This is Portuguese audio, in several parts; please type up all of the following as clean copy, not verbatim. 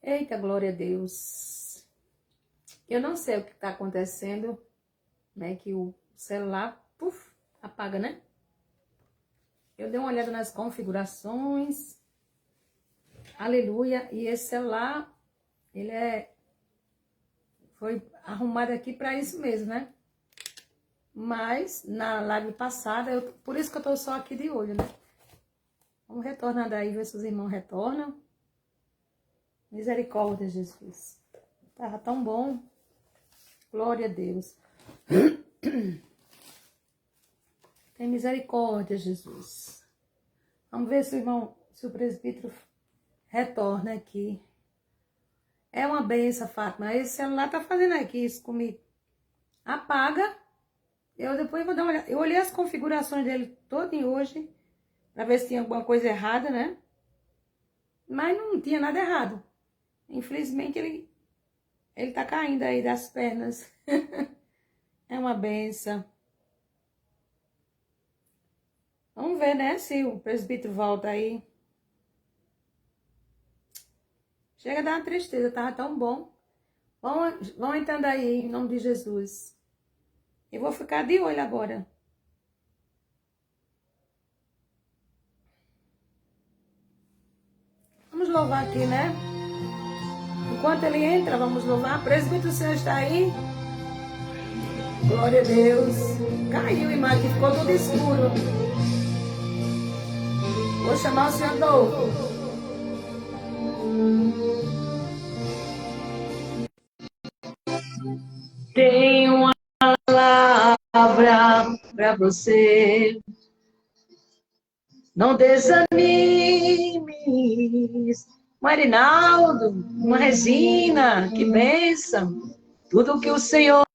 Eita, glória a Deus. Eu não sei o que está acontecendo, né? Que o celular, apaga, né? Eu dei uma olhada nas configurações. Aleluia. E esse celular, foi arrumado aqui para isso mesmo, né? Mas na live passada, por isso que eu tô só aqui de olho, né? Vamos retornar daí, ver se os irmãos retornam. Misericórdia, Jesus. Tava tão bom. Glória a Deus. Tem misericórdia, Jesus. Vamos ver se o presbítero retorna aqui. É uma benção, Fátima. Esse celular tá fazendo aqui isso comigo. Apaga. Eu depois vou dar uma olhada. Eu olhei as configurações dele todinho hoje, para ver se tinha alguma coisa errada, né? Mas não tinha nada errado. Infelizmente, ele tá caindo aí das pernas. É uma benção. Vamos ver, né, se o presbítero volta aí. Chega a dar uma tristeza, tava tão bom. Vão entrando aí, em nome de Jesus. Eu vou ficar de olho agora. Vamos louvar aqui, né? Enquanto ele entra, vamos louvar. Presbítero, o senhor está aí? Glória a Deus. Caiu, irmã, que ficou tudo escuro. Vou chamar o senhor novo. Tenho uma palavra para você. Não desanimes. Marinaldo, uma Regina, que bênção. Tudo que o Senhor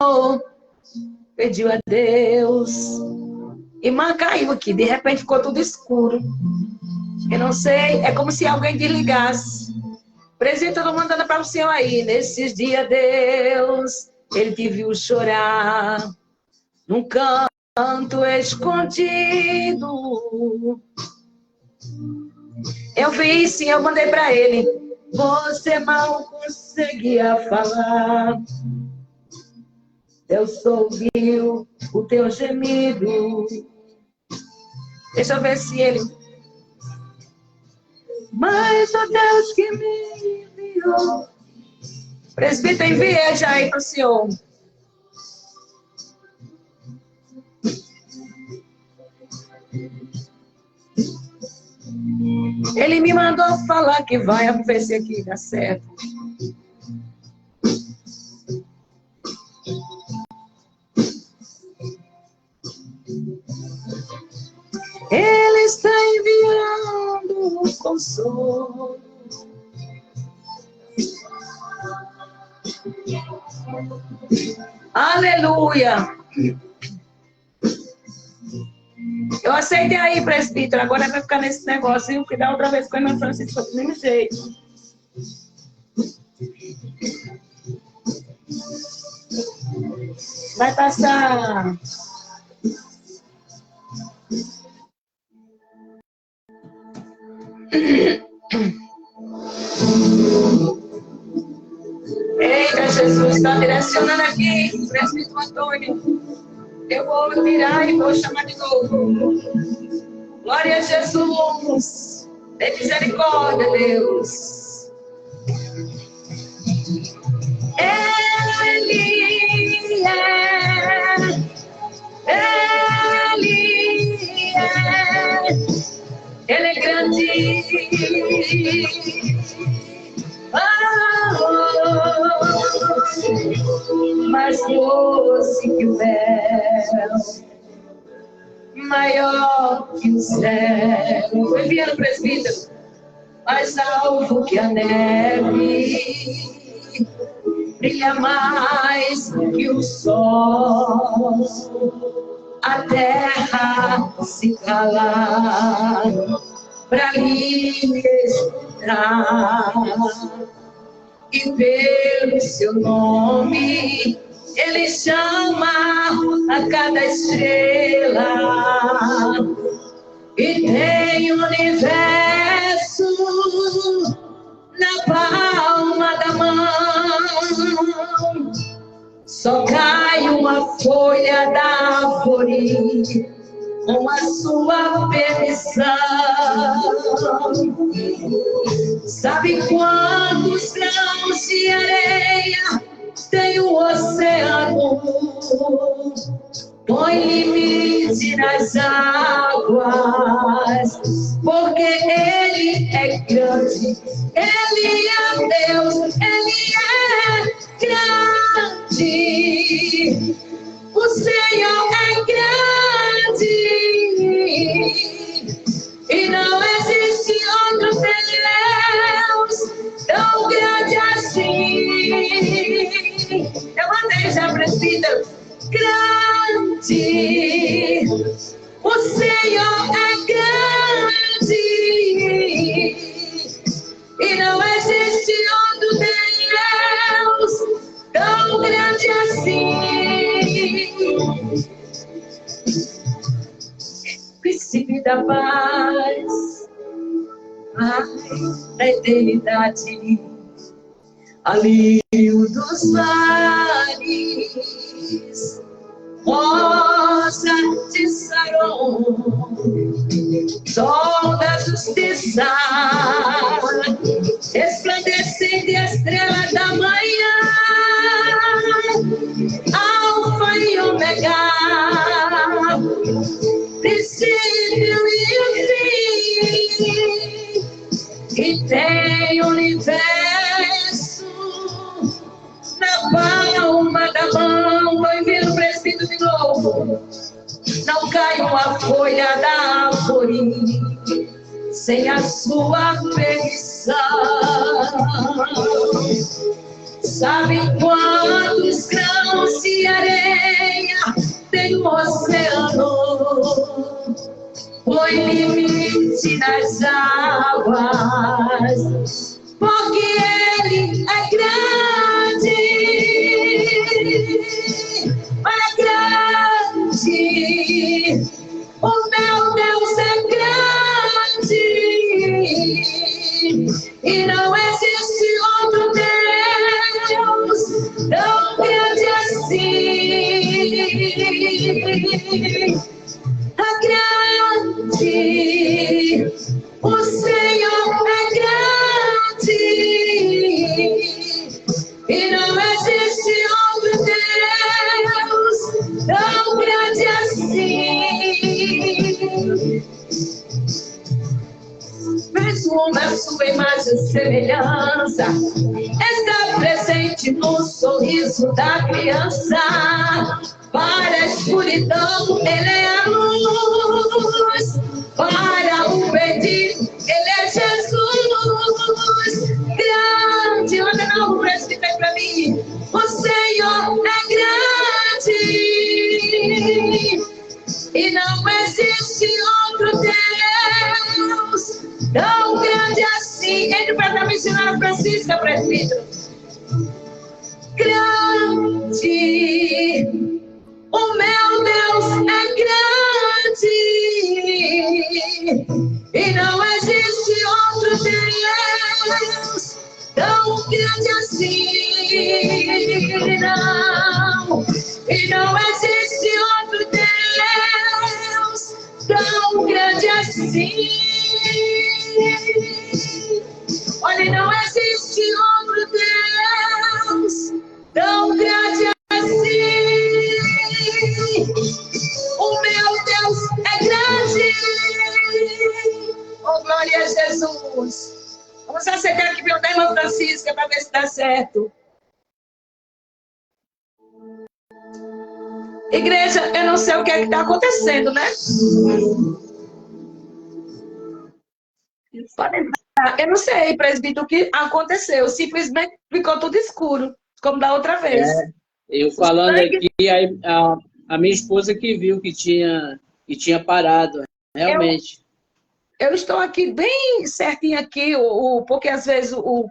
pediu a Deus. Irmã caiu aqui, de repente ficou tudo escuro. Eu não sei, é como se alguém desligasse. Presente, eu tô mandando para o senhor aí. Nesses dias, Deus, ele te viu chorar num canto escondido. Eu vi, sim, eu mandei para ele. Você mal conseguia falar. Deus ouviu o teu gemido. Deixa eu ver se ele... Mas o Deus que me enviou. Presbítero, enviei já aí para o senhor. Ele me mandou falar que vai ver se aqui dá certo. Ele está enviando o consolo. Aleluia. Eu aceitei aí, presbítero. Agora vai ficar nesse negócio, que da outra vez com a irmã Francisca do mesmo jeito. Vai passar. Eita, Jesus, está direcionando aqui, presbítero Antônio. Eu vou tirar e vou chamar de novo. Glória a Jesus. Tem misericórdia, Deus. Ele é grande. Mais doce que o mel, maior que o céu. Enviando presbítero, mais alvo que a neve, brilha mais que o sol. A terra se cala para lhe escutar. E pelo seu nome ele chama a cada estrela. E tem o universo na palma Só cai uma folha da árvore com a sua permissão. Sabe quantos grãos de areia tem o oceano? Põe limite nas águas, porque Ele é grande, Ele é Deus, Ele é grande. O Senhor é grande e não existe outro Deus tão grande assim. Eu mandei já presbítero. Grande, o Senhor é grande e não existe outro Deus tão grande assim. Príncipe da paz, da eternidade, alívio dos mares, rosa de Saron, sol da justiça, resplandecente estrela da manhã, alfa e ômega, princípio e fim, que tem o universo na palma da mão. Vou enviar o presbítero de novo. Não cai uma folha da árvore sem a sua permissão. Sabe quantos grãos de areia tem o oceano? Põe limite nas águas, porque Ele é grande, é grande. O meu Deus é grande e não existe outro Deus tão grande assim. É grande, o Senhor é grande e não existe outro Deus tão grande assim. Fez o homem a sua imagem e semelhança, está presente no sorriso da criança. Para a escuridão, Ele é a luz. Para o perdido, Ele é Jesus. Grande, olha não, o presbítero para mim. O Senhor é grande e não existe outro Deus tão grande assim. Entre para a missionária Francisca, presbítero. Grande. O meu Deus é grande e não existe outro Deus tão grande assim. Não, e não existe outro Deus tão grande assim. Olha, não existe outro Deus tão grande assim. O meu Deus é grande. Oh, glória a Jesus. Vamos aceitar aqui pelo da irmã Francisca para ver se dá certo. Igreja, eu não sei o que é que está acontecendo, né? Eu não sei, presbítero, o que aconteceu. Simplesmente ficou tudo escuro, como da outra vez. Eu falando aqui, a minha esposa que viu que tinha parado, realmente. Eu estou aqui bem certinho aqui, porque às vezes o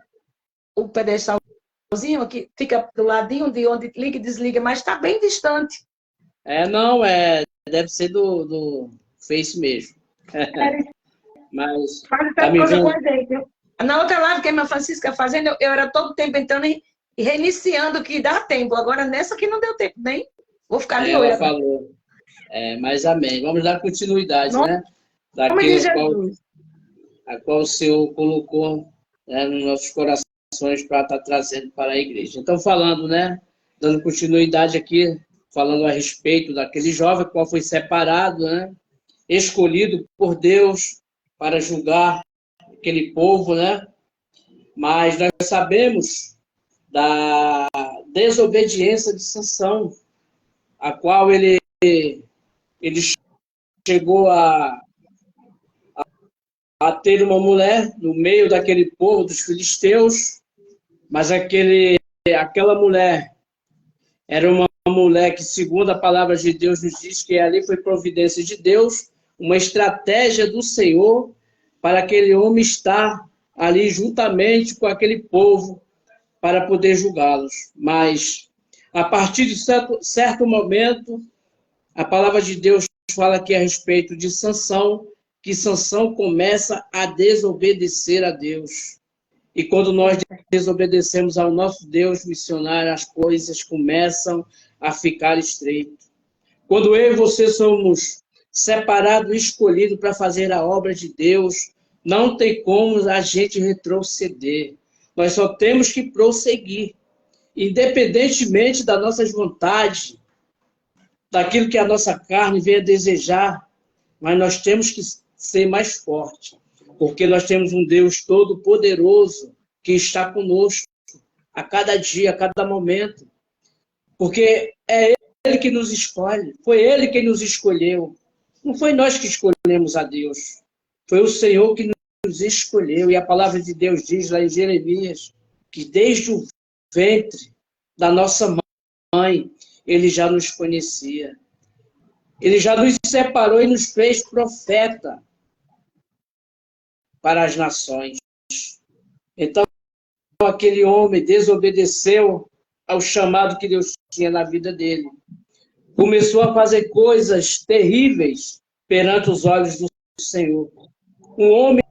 pedestalzinho aqui fica do ladinho de onde liga e desliga, mas está bem distante. Não, deve ser do Face mesmo. Mas faz essa coisa com a gente. Na outra live que a irmã Francisca fazendo, eu era todo tempo entrando E reiniciando que dá tempo. Agora, nessa que não deu tempo, nem vou ficar de olho. Ela falou. Mas amém. Vamos dar continuidade, Em né? nome de Daquilo Jesus. a qual o Senhor colocou, né, nos nossos corações para estar trazendo para a igreja. Então, falando, né? Dando continuidade aqui, falando a respeito daquele jovem qual foi separado, né? Escolhido por Deus para julgar aquele povo, né? Mas nós sabemos da desobediência de Sansão, a qual ele chegou a ter uma mulher no meio daquele povo dos filisteus, mas aquela mulher era uma mulher que, segundo a palavra de Deus, nos diz que ali foi providência de Deus, uma estratégia do Senhor para aquele homem estar ali juntamente com aquele povo para poder julgá-los. Mas, a partir de certo momento, a palavra de Deus fala aqui a respeito de Sansão, que Sansão começa a desobedecer a Deus. E quando nós desobedecemos ao nosso Deus missionário, as coisas começam a ficar estreitas. Quando eu e você somos separados e escolhidos para fazer a obra de Deus, não tem como a gente retroceder. Nós só temos que prosseguir, independentemente das nossas vontades, daquilo que a nossa carne vem a desejar, mas nós temos que ser mais fortes, porque nós temos um Deus todo-poderoso que está conosco a cada dia, a cada momento, porque é Ele que nos escolhe, foi Ele que nos escolheu, não foi nós que escolhemos a Deus, foi o Senhor que nos escolheu, e a palavra de Deus diz lá em Jeremias, que desde o ventre da nossa mãe, Ele já nos conhecia. Ele já nos separou e nos fez profeta para as nações. Então, aquele homem desobedeceu ao chamado que Deus tinha na vida dele. Começou a fazer coisas terríveis perante os olhos do Senhor. Um homem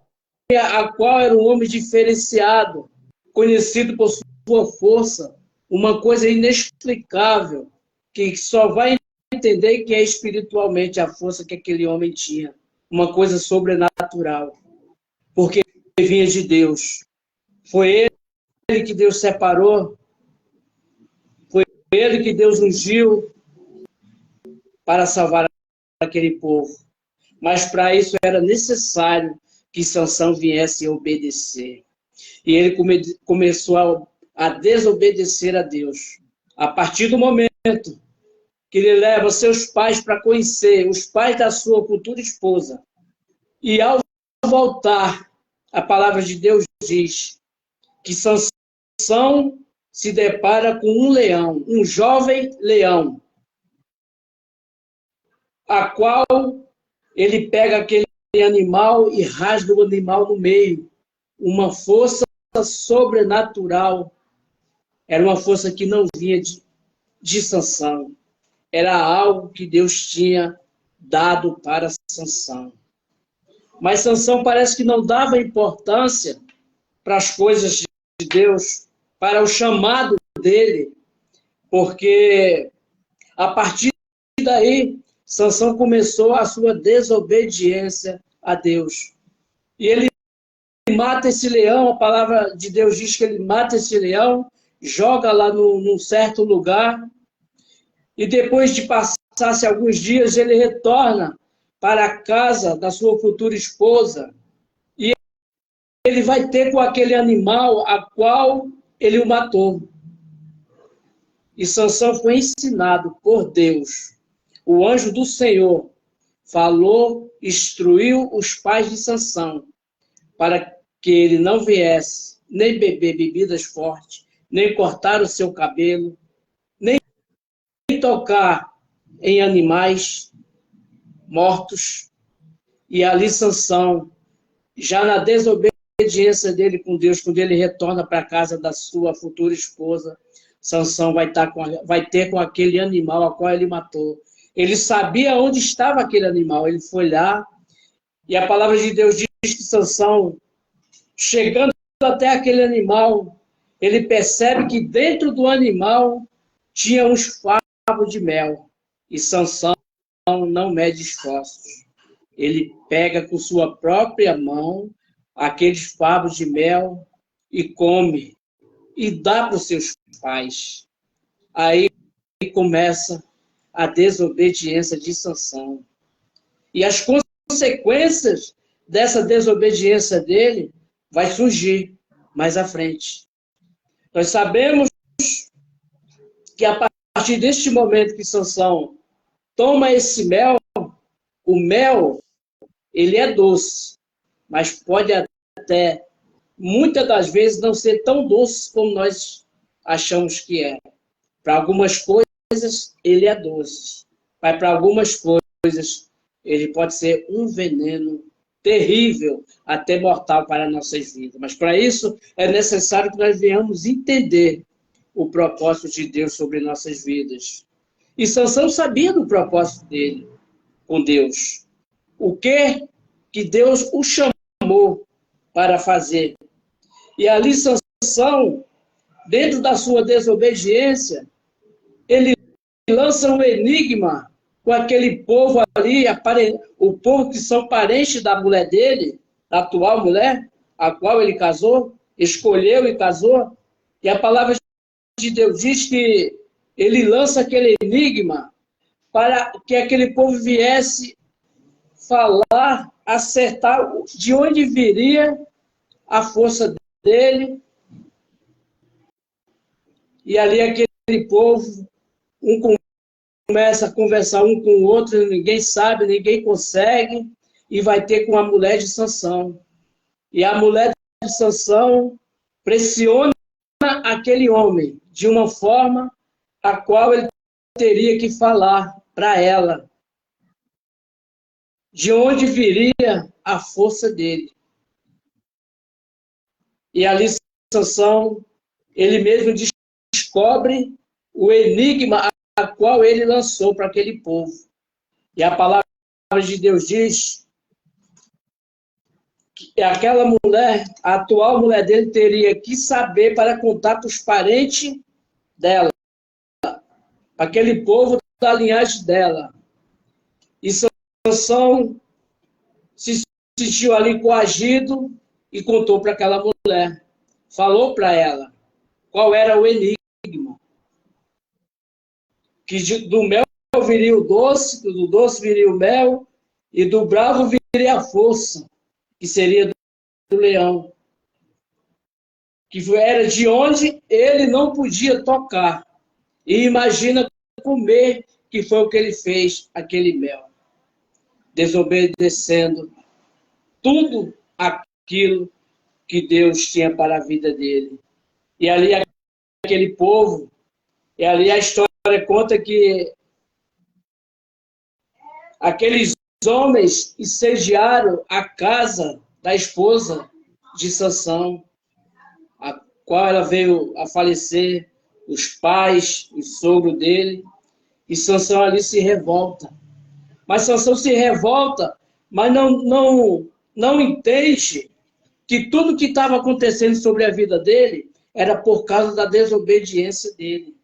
a qual era um homem diferenciado, conhecido por sua força, uma coisa inexplicável, que só vai entender que é espiritualmente a força que aquele homem tinha. Uma coisa sobrenatural. Porque vinha de Deus. Foi Ele que Deus separou. Foi Ele que Deus ungiu para salvar aquele povo. Mas para isso era necessário que Sansão viesse a obedecer. E ele começou a desobedecer a Deus. A partir do momento que ele leva seus pais para conhecer os pais da sua futura esposa. E ao voltar, a palavra de Deus diz que Sansão se depara com um leão, um jovem leão, a qual ele pega aquele animal e rasga o animal no meio. Uma força sobrenatural. Era uma força que não vinha de Sansão. Era algo que Deus tinha dado para Sansão. Mas Sansão parece que não dava importância para as coisas de Deus, para o chamado dele, porque a partir daí, Sansão começou a sua desobediência a Deus. E ele mata esse leão, a palavra de Deus diz que ele mata esse leão, joga lá num certo lugar, e depois de passar-se alguns dias, ele retorna para a casa da sua futura esposa, e ele vai ter com aquele animal a qual ele o matou. E Sansão foi ensinado por Deus. O anjo do Senhor falou, instruiu os pais de Sansão, para que ele não viesse nem beber bebidas fortes, nem cortar o seu cabelo, nem tocar em animais mortos. E ali Sansão, já na desobediência dele com Deus, quando ele retorna para a casa da sua futura esposa, Sansão vai ter com aquele animal a qual ele matou. Ele sabia onde estava aquele animal, ele foi lá, e a palavra de Deus diz que Sansão, chegando até aquele animal, ele percebe que dentro do animal tinha uns favos de mel. E Sansão não mede esforços. Ele pega com sua própria mão aqueles favos de mel e come e dá para os seus pais. Aí começa a desobediência de Sansão. E as consequências dessa desobediência dele vai surgir mais à frente. Nós sabemos que a partir deste momento que Sansão toma esse mel, o mel, ele é doce, mas pode até, muitas das vezes, não ser tão doce como nós achamos que é. Para algumas coisas, ele é doce, mas para algumas coisas, ele pode ser um veneno terrível, até mortal para nossas vidas. Mas para isso, é necessário que nós venhamos entender o propósito de Deus sobre nossas vidas. E Sansão sabia do propósito dele com Deus. O que Deus o chamou para fazer. E ali Sansão, dentro da sua desobediência, ele lança um enigma com aquele povo ali, o povo que são parentes da mulher dele, da atual mulher, a qual ele casou, escolheu e casou. E a palavra de Deus diz que ele lança aquele enigma para que aquele povo viesse falar, acertar de onde viria a força dele. E ali aquele povo, começa a conversar um com o outro, ninguém sabe, ninguém consegue, e vai ter com a mulher de Sansão. E a mulher de Sansão pressiona aquele homem de uma forma a qual ele teria que falar para ela de onde viria a força dele. E ali Sansão, ele mesmo descobre o enigma a qual ele lançou para aquele povo. E a palavra de Deus diz que aquela mulher, a atual mulher dele, teria que saber para contar para os parentes dela, aquele povo da linhagem dela. E Sansão se sentiu ali coagido e contou para aquela mulher. Falou para ela qual era o enigma. Que do mel viria o doce, do doce viria o mel, e do bravo viria a força, que seria do leão. Que era de onde ele não podia tocar. E imagina comer, que foi o que ele fez, aquele mel. Desobedecendo tudo aquilo que Deus tinha para a vida dele. E ali aquele povo, e ali a história conta que aqueles homens incendiaram a casa da esposa de Sansão, a qual ela veio a falecer, os pais, o sogro dele, e Sansão ali se revolta. Mas Sansão se revolta, mas não entende que tudo que estava acontecendo sobre a vida dele era por causa da desobediência dele,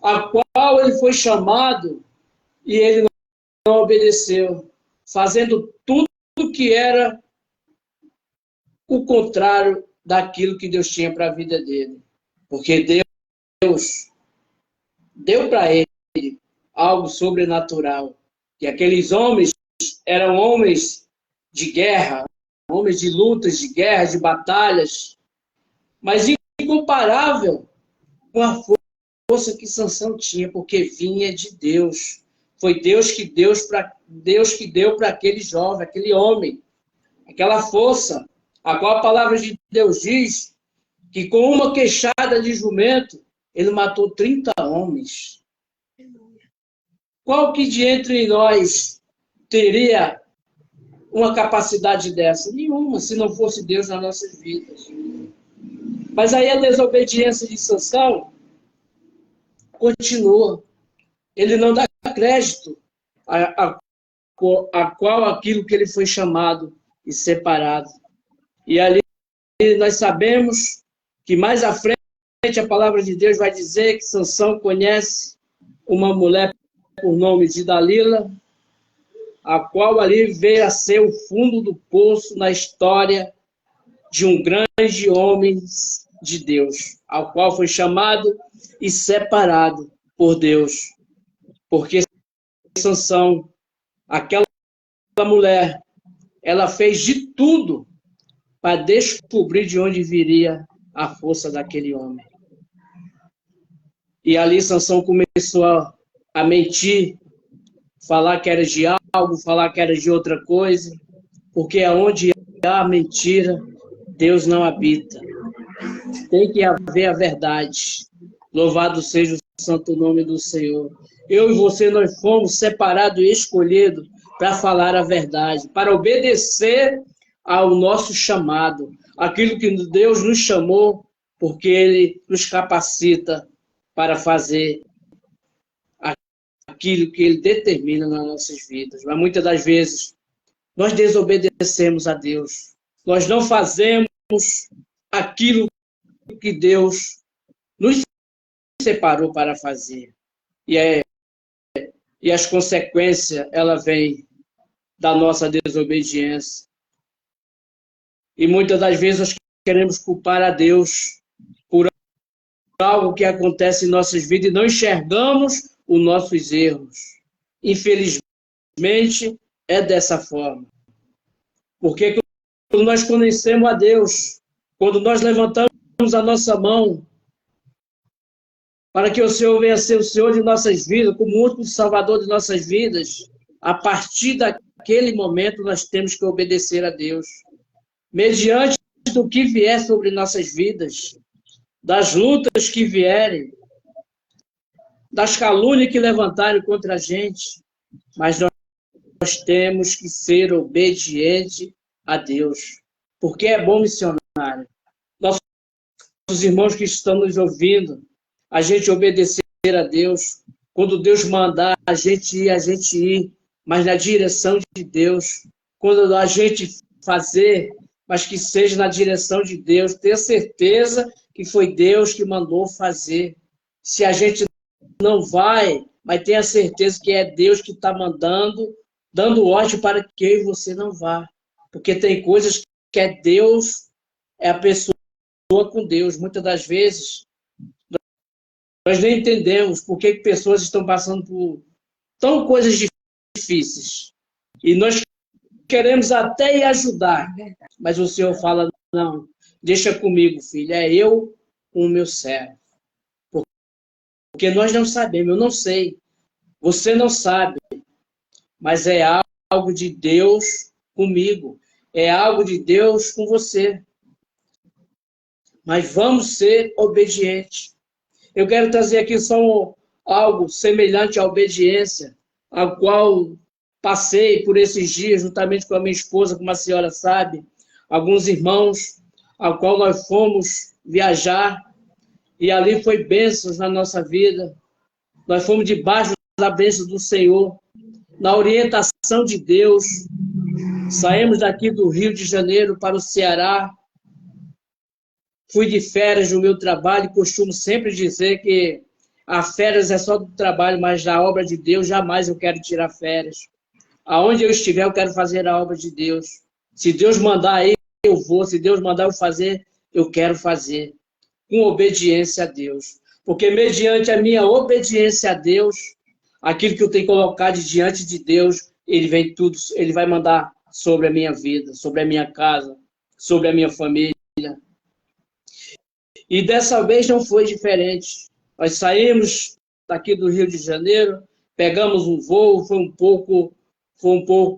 a qual ele foi chamado e ele não obedeceu, fazendo tudo que era o contrário daquilo que Deus tinha para a vida dele. Porque Deus deu para ele algo sobrenatural. E aqueles homens eram homens de guerra, homens de lutas, de guerra, de batalhas, mas incomparável com a força que Sansão tinha, porque vinha de Deus. Foi Deus que deu para aquele jovem, aquele homem, aquela força, a qual a palavra de Deus diz que com uma queixada de jumento, ele matou 30 homens. Qual que de entre nós teria uma capacidade dessa? Nenhuma, se não fosse Deus nas nossas vidas. Mas aí a desobediência de Sansão continua. Ele não dá crédito a qual aquilo que ele foi chamado e separado. E ali nós sabemos que mais à frente a palavra de Deus vai dizer que Sansão conhece uma mulher por nome de Dalila, a qual ali veio a ser o fundo do poço na história de um grande homem de Deus, ao qual foi chamado e separado por Deus. Porque Sansão, aquela mulher, ela fez de tudo para descobrir de onde viria a força daquele homem. E ali Sansão começou a mentir, falar que era de algo, falar que era de outra coisa, porque aonde há mentira, Deus não habita. Tem que haver a verdade. Louvado seja o santo nome do Senhor. Eu e você, nós fomos separados e escolhidos para falar a verdade, para obedecer ao nosso chamado, aquilo que Deus nos chamou, porque Ele nos capacita para fazer aquilo que Ele determina nas nossas vidas. Mas muitas das vezes nós desobedecemos a Deus. Nós não fazemos aquilo que Deus nos separou para fazer. E as consequências, ela vem da nossa desobediência. E muitas das vezes nós queremos culpar a Deus por algo que acontece em nossas vidas e não enxergamos os nossos erros. Infelizmente, é dessa forma. Porque quando nós conhecemos a Deus, quando nós levantamos a nossa mão para que o Senhor venha ser o Senhor de nossas vidas, como o único Salvador de nossas vidas, a partir daquele momento nós temos que obedecer a Deus. Mediante do que vier sobre nossas vidas, das lutas que vierem, das calúnias que levantarem contra a gente, mas nós temos que ser obedientes a Deus, porque é bom missionário. Nossos irmãos que estão nos ouvindo, a gente obedecer a Deus, quando Deus mandar a gente ir, mas na direção de Deus, quando a gente fazer, mas que seja na direção de Deus, ter certeza que foi Deus que mandou fazer. Se a gente não vai, mas tenha certeza que é Deus que está mandando, dando ordem para que eu e você não vá. Porque tem coisas que é Deus, é a pessoa com Deus. Muitas das vezes, nós nem entendemos por que pessoas estão passando por tão coisas difíceis. E nós queremos até ir ajudar, mas o Senhor fala, não, deixa comigo, filho, é eu com o meu servo. Porque nós não sabemos, eu não sei, você não sabe, mas é algo de Deus comigo, é algo de Deus com você. Mas vamos ser obedientes. Eu quero trazer aqui só algo semelhante à obediência, a qual passei por esses dias, juntamente com a minha esposa, como a senhora sabe, alguns irmãos, ao qual nós fomos viajar, e ali foi bênçãos na nossa vida. Nós fomos debaixo da bênção do Senhor, na orientação de Deus. Saímos daqui do Rio de Janeiro para o Ceará. Fui de férias no meu trabalho, costumo sempre dizer que a férias é só do trabalho, mas da obra de Deus jamais eu quero tirar férias. Aonde eu estiver, eu quero fazer a obra de Deus. Se Deus mandar aí, eu vou. Se Deus mandar eu fazer, eu quero fazer. Com obediência a Deus. Porque mediante a minha obediência a Deus, aquilo que eu tenho colocado diante de Deus, Ele vai mandar sobre a minha vida, sobre a minha casa, sobre a minha família. E dessa vez não foi diferente. Nós saímos daqui do Rio de Janeiro, pegamos um voo, foi um pouco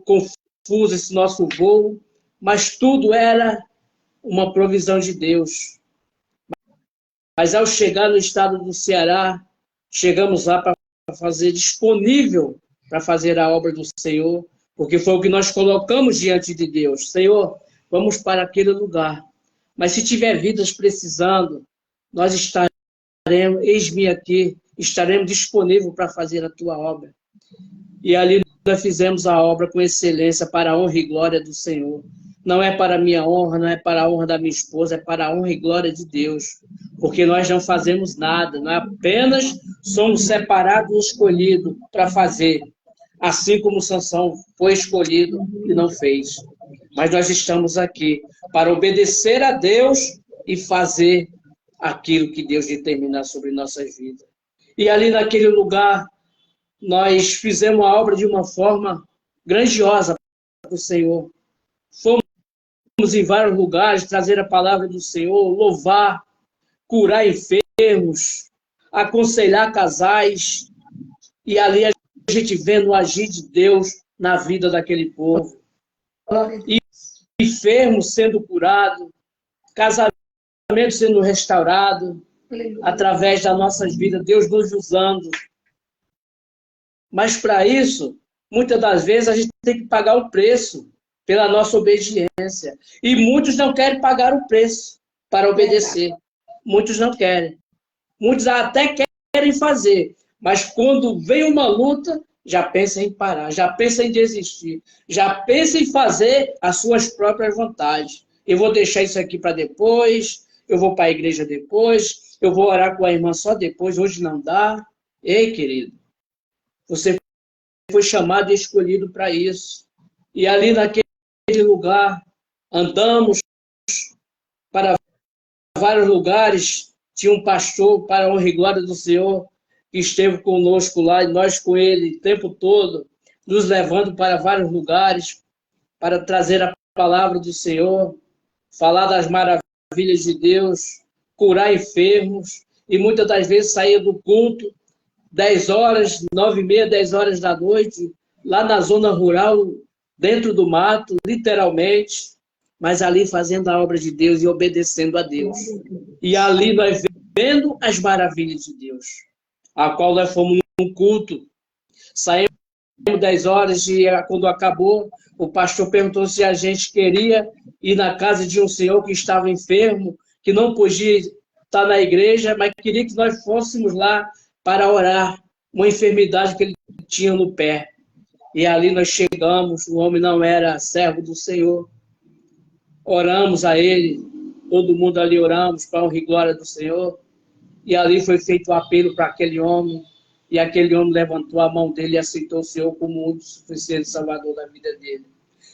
confuso esse nosso voo, mas tudo era uma provisão de Deus. Mas ao chegar no estado do Ceará, chegamos lá para fazer disponível para fazer a obra do Senhor, porque foi o que nós colocamos diante de Deus. Senhor, vamos para aquele lugar. Mas se tiver vidas precisando, nós estaremos, eis-me aqui, estaremos disponíveis para fazer a tua obra. E ali nós fizemos a obra com excelência para a honra e glória do Senhor. Não é para a minha honra, não é para a honra da minha esposa, é para a honra e glória de Deus. Porque nós não fazemos nada, nós apenas somos separados e escolhidos para fazer. Assim como Sansão foi escolhido e não fez. Mas nós estamos aqui para obedecer a Deus e fazer aquilo que Deus determinar sobre nossas vidas. E ali naquele lugar, nós fizemos a obra de uma forma grandiosa para o Senhor. Fomos em vários lugares trazer a palavra do Senhor, louvar, curar enfermos, aconselhar casais. E ali a gente vendo o agir de Deus na vida daquele povo. E enfermos sendo curados, casamento sendo restaurado, através das nossas vidas, Deus nos usando. Mas para isso, muitas das vezes, a gente tem que pagar o preço pela nossa obediência. E muitos não querem pagar o preço para obedecer. Muitos não querem. Muitos até querem fazer, mas quando vem uma luta, já pensa em parar, já pensa em desistir, já pensa em fazer as suas próprias vontades. Eu vou deixar isso aqui para depois, eu vou para a igreja depois, eu vou orar com a irmã só depois, hoje não dá. Ei, querido, você foi chamado e escolhido para isso. E ali naquele lugar, andamos para vários lugares, tinha um pastor, para a honra e glória do Senhor, que esteve conosco lá, e nós com ele o tempo todo, nos levando para vários lugares, para trazer a palavra do Senhor, falar das maravilhas de Deus, curar enfermos, e muitas das vezes saía do culto, 10 horas, 9h30, 10 horas da noite, lá na zona rural, dentro do mato, literalmente, mas ali fazendo a obra de Deus e obedecendo a Deus. E ali nós vendo as maravilhas de Deus, a qual nós fomos num culto, saímos 10 horas e quando acabou, o pastor perguntou se a gente queria ir na casa de um senhor que estava enfermo, que não podia estar na igreja, mas queria que nós fôssemos lá para orar, uma enfermidade que ele tinha no pé. E ali nós chegamos, o homem não era servo do Senhor. Oramos a ele, todo mundo ali oramos para a honra e glória do Senhor. E ali foi feito o apelo para aquele homem, e aquele homem levantou a mão dele e aceitou o Senhor como o único suficiente salvador da vida dele.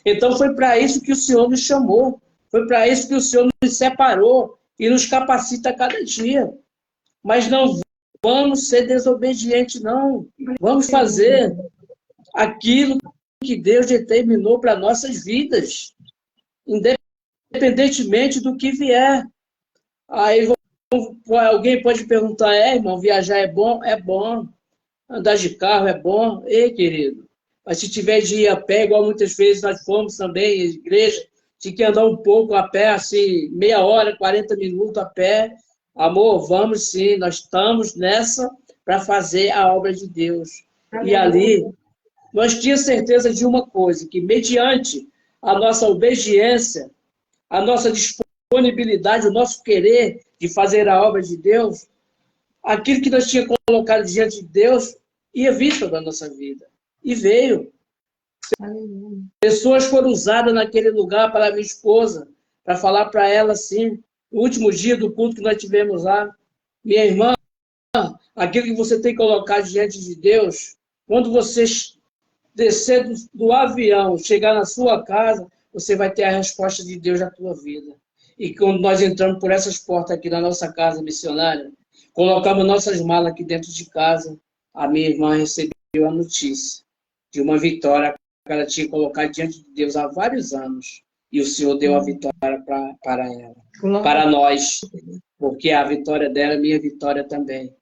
Então foi para isso que o Senhor nos chamou, foi para isso que o Senhor nos separou e nos capacita a cada dia. Mas não vamos ser desobedientes, não. Vamos fazer aquilo que Deus determinou para nossas vidas, independentemente do que vier. Aí alguém pode perguntar, irmão, viajar é bom? É bom. Andar de carro é bom? Ei, querido. Mas se tiver de ir a pé, igual muitas vezes nós fomos também, a igreja, tinha que andar um pouco a pé, assim, meia hora, 40 minutos a pé. Amor, vamos sim, nós estamos nessa para fazer a obra de Deus. E ali, nós tínhamos certeza de uma coisa, que mediante a nossa obediência, a nossa disponibilidade, o nosso querer de fazer a obra de Deus, aquilo que nós tínhamos colocado diante de Deus ia vir sobre a nossa vida. E veio. Aleluia. Pessoas foram usadas naquele lugar para a minha esposa, para falar para ela assim, no último dia do culto que nós tivemos lá, minha irmã, aquilo que você tem que colocar diante de Deus, quando você descer do avião, chegar na sua casa, você vai ter a resposta de Deus na tua vida. E quando nós entramos por essas portas aqui na nossa casa missionária, colocamos nossas malas aqui dentro de casa, a minha irmã recebeu a notícia de uma vitória que ela tinha colocado diante de Deus há vários anos. E o Senhor deu a vitória para ela, para nós, porque a vitória dela é minha vitória também.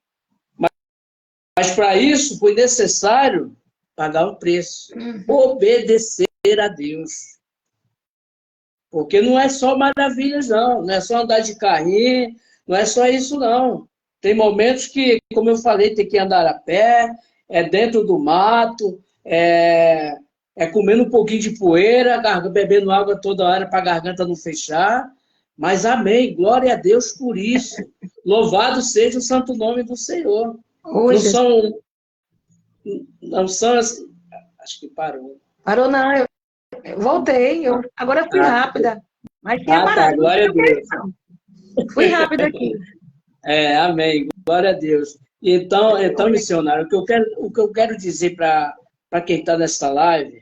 Mas para isso foi necessário pagar o preço, obedecer a Deus. Porque não é só maravilhas, não é só andar de carrinho, não é só isso, não. Tem momentos que, como eu falei, tem que andar a pé, é dentro do mato, é comendo um pouquinho de poeira, bebendo água toda hora para a garganta não fechar. Mas amém, glória a Deus por isso. Louvado seja o santo nome do Senhor. Não são, acho que parou. Parou não, Voltei. Agora eu fui Ah, rápida. Mas tinha tá, parado. Não glória a tinha Deus. tempo, não. Fui rápida aqui. Amém, glória a Deus. Então, missionário, o que eu quero dizer para quem está nessa live,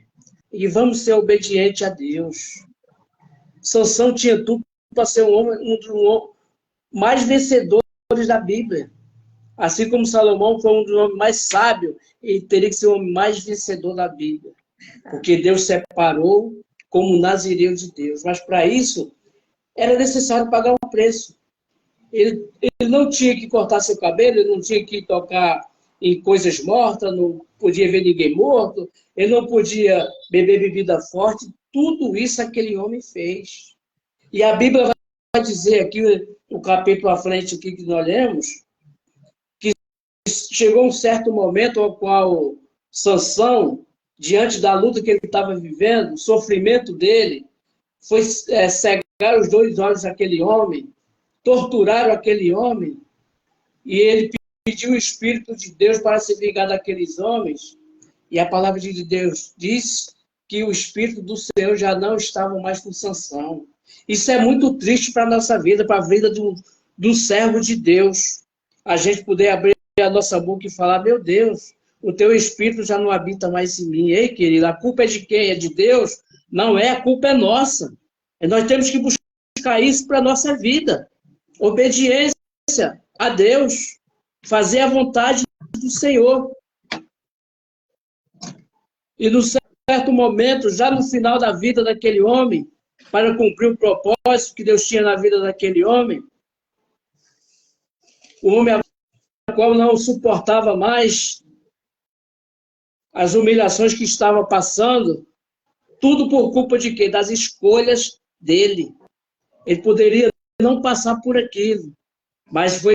é que vamos ser obedientes a Deus. Sansão tinha tudo para ser um dos mais vencedores da Bíblia. Assim como Salomão foi um dos homens mais sábios, ele teria que ser o homem mais vencedor da Bíblia. Porque Deus separou como nazireu de Deus. Mas para isso, era necessário pagar um preço. Ele não tinha que cortar seu cabelo, ele não tinha que tocar em coisas mortas, não podia ver ninguém morto, ele não podia beber bebida forte. Tudo isso aquele homem fez. E a Bíblia vai dizer aqui, o capítulo à frente aqui que nós lemos, que chegou um certo momento ao qual Sansão, diante da luta que ele estava vivendo, o sofrimento dele, foi cegar os dois olhos daquele homem, torturaram aquele homem, e ele pediu o Espírito de Deus para se vingar daqueles homens, e a palavra de Deus diz que o Espírito do Senhor já não estava mais com Sansão. Isso é muito triste para a nossa vida, para a vida do servo de Deus. A gente poder abrir a nossa boca e falar, meu Deus, o teu Espírito já não habita mais em mim. Ei, querido, a culpa é de quem? É de Deus? Não é, a culpa é nossa. E nós temos que buscar isso para a nossa vida. Obediência a Deus, fazer a vontade do Senhor. E num certo momento, já no final da vida daquele homem, para cumprir o propósito que Deus tinha na vida daquele homem, o homem a qual não suportava mais as humilhações que estava passando, tudo por culpa de quê? Das escolhas dele. Ele poderia não passar por aquilo, mas foi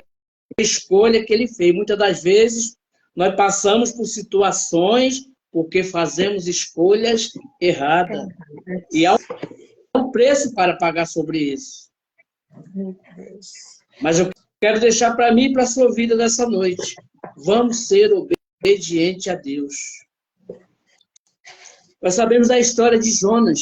a escolha que ele fez. Muitas das vezes, nós passamos por situações porque fazemos escolhas erradas. E há um preço para pagar sobre isso. Mas eu quero deixar para mim e para a sua vida nessa noite. Vamos ser obedientes a Deus. Nós sabemos da história de Jonas,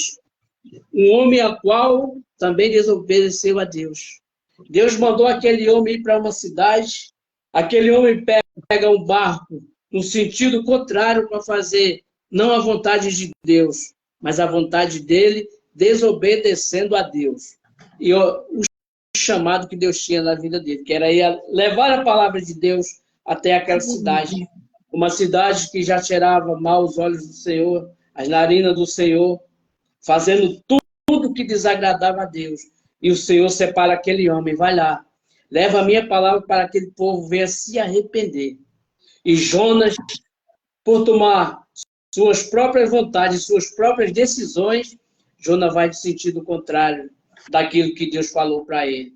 um homem a qual também desobedeceu a Deus. Deus mandou aquele homem ir para uma cidade, aquele homem pega um barco no sentido contrário para fazer não a vontade de Deus, mas a vontade dele, desobedecendo a Deus. E o chamado que Deus tinha na vida dele, que era ir levar a palavra de Deus até aquela cidade. Uma cidade que já cheirava mal os olhos do Senhor, as narinas do Senhor, fazendo tudo que desagradava a Deus. E o Senhor separa aquele homem, vai lá, leva a minha palavra para que aquele povo venha se arrepender. E Jonas, por tomar suas próprias vontades, suas próprias decisões, Jonas vai no sentido contrário daquilo que Deus falou para ele.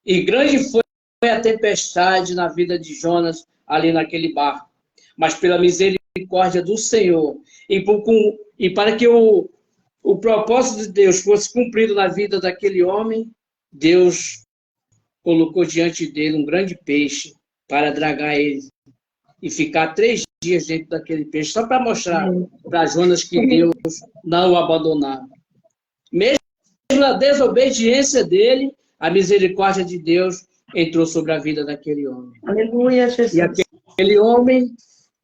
E grande foi a tempestade na vida de Jonas ali naquele barco. Mas pela misericórdia do Senhor, e para que o propósito de Deus fosse cumprido na vida daquele homem, Deus colocou diante dele um grande peixe para dragar ele e ficar 3 dias dentro daquele peixe, só para mostrar para Jonas que Deus não o abandonava. Mesmo na desobediência dele, a misericórdia de Deus entrou sobre a vida daquele homem. Aleluia, Jesus. E aquele homem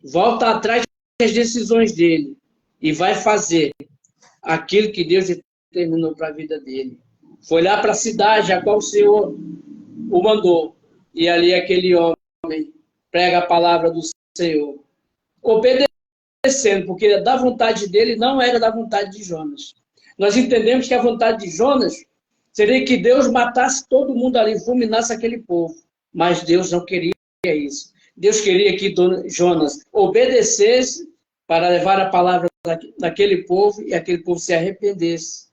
volta atrás das decisões dele e vai fazer aquilo que Deus determinou para a vida dele. Foi lá para a cidade a qual o Senhor o mandou. E ali aquele homem prega a palavra do Senhor, obedecendo, porque da vontade dele não era da vontade de Jonas. Nós entendemos que a vontade de Jonas seria que Deus matasse todo mundo ali, fulminasse aquele povo. Mas Deus não queria isso. Deus queria que Jonas obedecesse para levar a palavra daquele povo e aquele povo se arrependesse.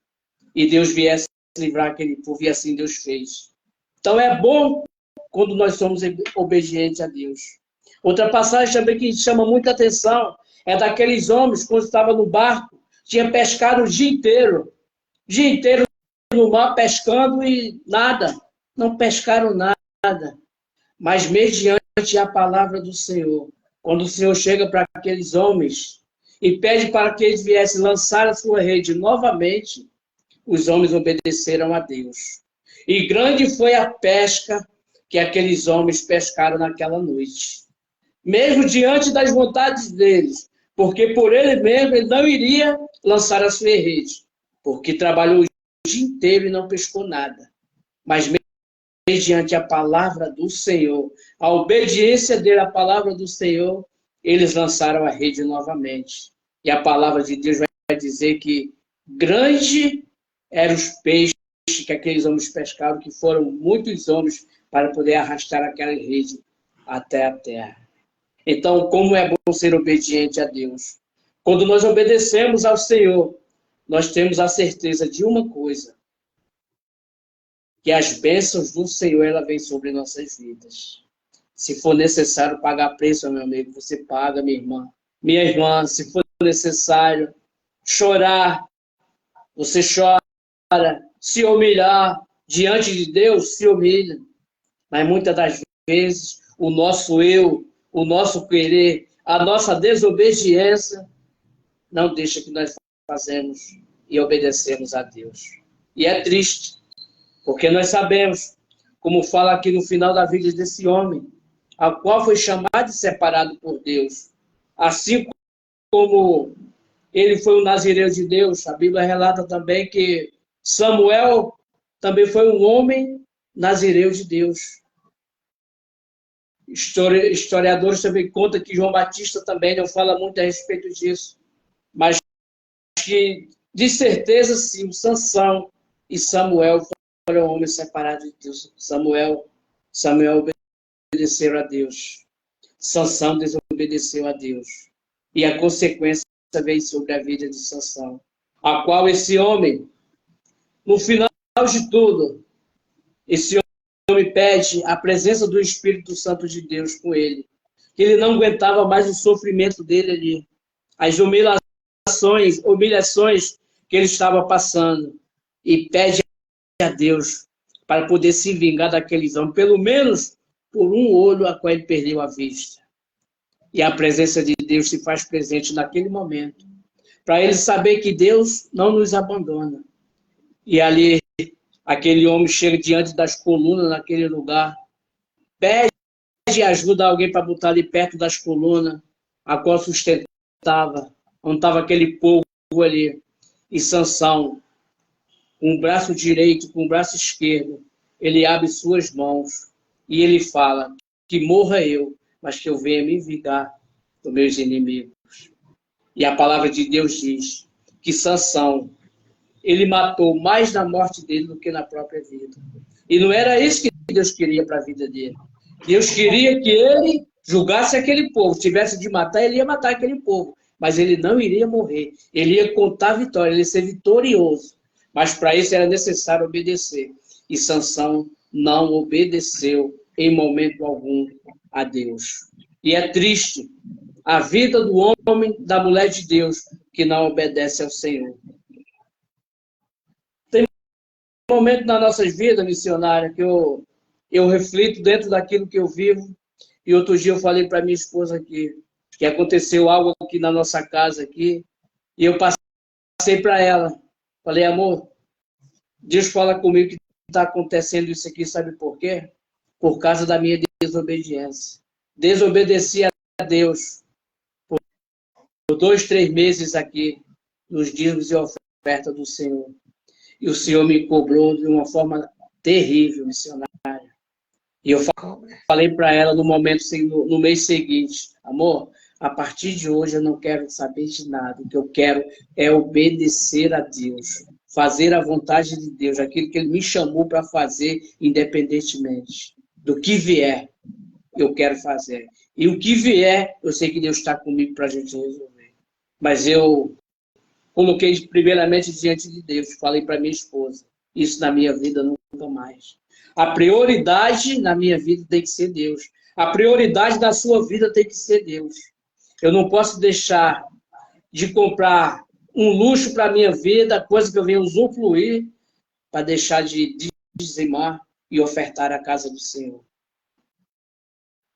E Deus viesse livrar aquele povo, e assim Deus fez. Então é bom quando nós somos obedientes a Deus. Outra passagem também que chama muita atenção é daqueles homens, quando estavam no barco, tinha pescado o dia inteiro no mar pescando e nada, não pescaram nada. Mas mediante a palavra do Senhor, quando o Senhor chega para aqueles homens e pede para que ele viesse lançar a sua rede novamente, os homens obedeceram a Deus. E grande foi a pesca que aqueles homens pescaram naquela noite. Mesmo diante das vontades deles, porque por ele mesmo ele não iria lançar a sua rede, porque trabalhou o dia inteiro e não pescou nada. Mas mediante a palavra do Senhor, a obediência dele à palavra do Senhor, eles lançaram a rede novamente. E a palavra de Deus vai dizer que grande eram os peixes que aqueles homens pescaram, que foram muitos homens para poder arrastar aquela rede até a terra. Então, como é bom ser obediente a Deus? Quando nós obedecemos ao Senhor, nós temos a certeza de uma coisa, que as bênçãos do Senhor, ela vem sobre nossas vidas. Se for necessário pagar preço, meu amigo, você paga, minha irmã. Minha irmã, se for necessário chorar, você chora. Se humilhar diante de Deus, se humilha. Mas muitas das vezes, o nosso eu, o nosso querer, a nossa desobediência, não deixa que nós fazemos e obedecemos a Deus. E é triste, porque nós sabemos, como fala aqui no final da vida desse homem, a qual foi chamado e separado por Deus. Assim como ele foi um nazireu de Deus, a Bíblia relata também que Samuel também foi um homem nazireu de Deus. Historiadores também contam que João Batista também não fala muito a respeito disso, mas que, de certeza, sim, Sansão e Samuel foram homens separados de Deus. Samuel obedeceu a Deus. Sansão desobedeceu a Deus. E a consequência veio sobre a vida de Sansão, a qual esse homem, no final de tudo, esse homem pede a presença do Espírito Santo de Deus com ele. Ele não aguentava mais o sofrimento dele ali, as humilhações que ele estava passando, e pede a Deus para poder se vingar daqueles homens, pelo menos por um olho a qual ele perdeu a vista. E a presença de Deus se faz presente naquele momento, para ele saber que Deus não nos abandona. E ali, aquele homem chega diante das colunas naquele lugar, pede ajuda a alguém para botar ali perto das colunas, a qual sustentava, onde estava aquele povo ali. E Sansão, com o braço direito, com o braço esquerdo, ele abre suas mãos e ele fala que morra eu, mas que eu venha me vingar dos meus inimigos. E a palavra de Deus diz que Sansão, ele matou mais na morte dele do que na própria vida. E não era isso que Deus queria para a vida dele. Deus queria que ele julgasse aquele povo. Se tivesse de matar, ele ia matar aquele povo. Mas ele não iria morrer. Ele ia contar a vitória, ele ia ser vitorioso. Mas para isso era necessário obedecer. E Sansão não obedeceu em momento algum a Deus. E é triste a vida do homem, da mulher de Deus, que não obedece ao Senhor. Tem um momento na nossas vidas, missionária, que eu reflito dentro daquilo que eu vivo. E outro dia eu falei para minha esposa aqui, que aconteceu algo aqui na nossa casa aqui, e eu passei para ela. Falei, amor, Deus fala comigo que está acontecendo isso aqui, sabe por quê? Por causa da minha desobediência. Desobedeci a Deus por 2, 3 meses aqui, nos dízimos e oferta do Senhor. E o Senhor me cobrou de uma forma terrível, missionária. E eu falei para ela no mês seguinte, amor, a partir de hoje eu não quero saber de nada. O que eu quero é obedecer a Deus, fazer a vontade de Deus, aquilo que Ele me chamou para fazer, independentemente do que vier, eu quero fazer. E o que vier, eu sei que Deus está comigo para a gente resolver. Mas eu coloquei primeiramente diante de Deus, falei para minha esposa, isso na minha vida nunca mais. A prioridade na minha vida tem que ser Deus. A prioridade da sua vida tem que ser Deus. Eu não posso deixar de comprar um luxo para a minha vida, coisa que eu venho usufruir, para deixar de dizimar e ofertar a casa do Senhor.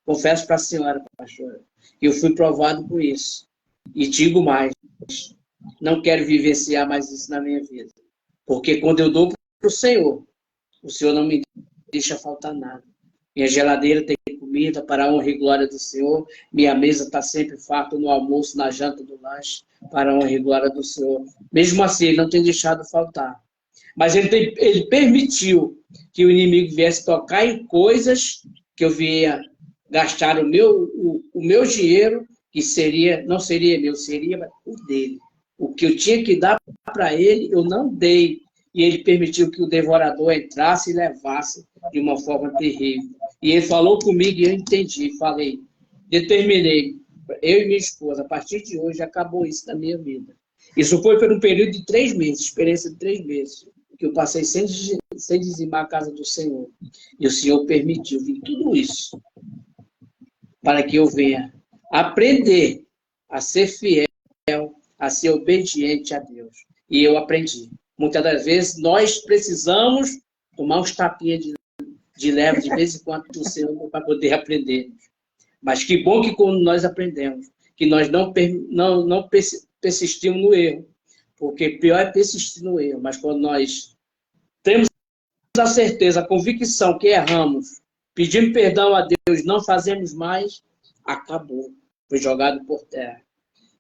Confesso para a senhora, pastora, que eu fui provado por isso. E digo mais, não quero vivenciar mais isso na minha vida. Porque quando eu dou para o Senhor não me deixa faltar nada. Minha geladeira tem comida para a honra e glória do Senhor. Minha mesa está sempre farta no almoço, na janta, no lanche, para a honra e glória do Senhor. Mesmo assim, ele não tem deixado faltar. Mas ele permitiu que o inimigo viesse tocar em coisas que eu viesse gastar o meu dinheiro, que não seria meu, seria o dele. O que eu tinha que dar para ele, eu não dei. E ele permitiu que o devorador entrasse e levasse de uma forma terrível. E ele falou comigo e eu entendi, falei, determinei, eu e minha esposa, a partir de hoje acabou isso na minha vida. Isso foi por um período de 3 meses, experiência de 3 meses, que eu passei sem dizimar a casa do Senhor. E o Senhor permitiu vir tudo isso para que eu venha aprender a ser fiel, a ser obediente a Deus. E eu aprendi. Muitas das vezes nós precisamos tomar uns tapinhas de leve de vez em quando do Senhor para poder aprender. Mas que bom que quando nós aprendemos, que nós não persistimos no erro. Porque pior é persistir no erro. Mas quando nós temos a certeza, a convicção que erramos, pedimos perdão a Deus, não fazemos mais, acabou. Foi jogado por terra.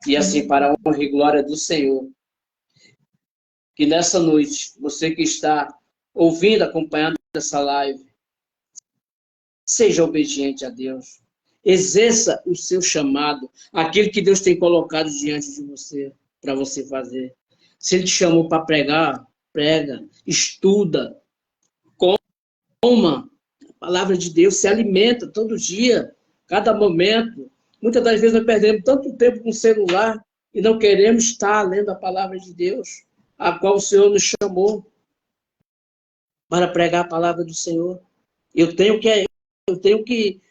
E assim, para a honra e glória do Senhor, que nessa noite, você que está ouvindo, acompanhando essa live, seja obediente a Deus. Exerça o seu chamado, aquilo que Deus tem colocado diante de você, para você fazer. Se Ele te chamou para pregar, prega, estuda, coma a palavra de Deus, se alimenta todo dia, cada momento. Muitas das vezes nós perdemos tanto tempo com o celular e não queremos estar lendo a palavra de Deus, a qual o Senhor nos chamou para pregar a palavra do Senhor. Eu tenho que,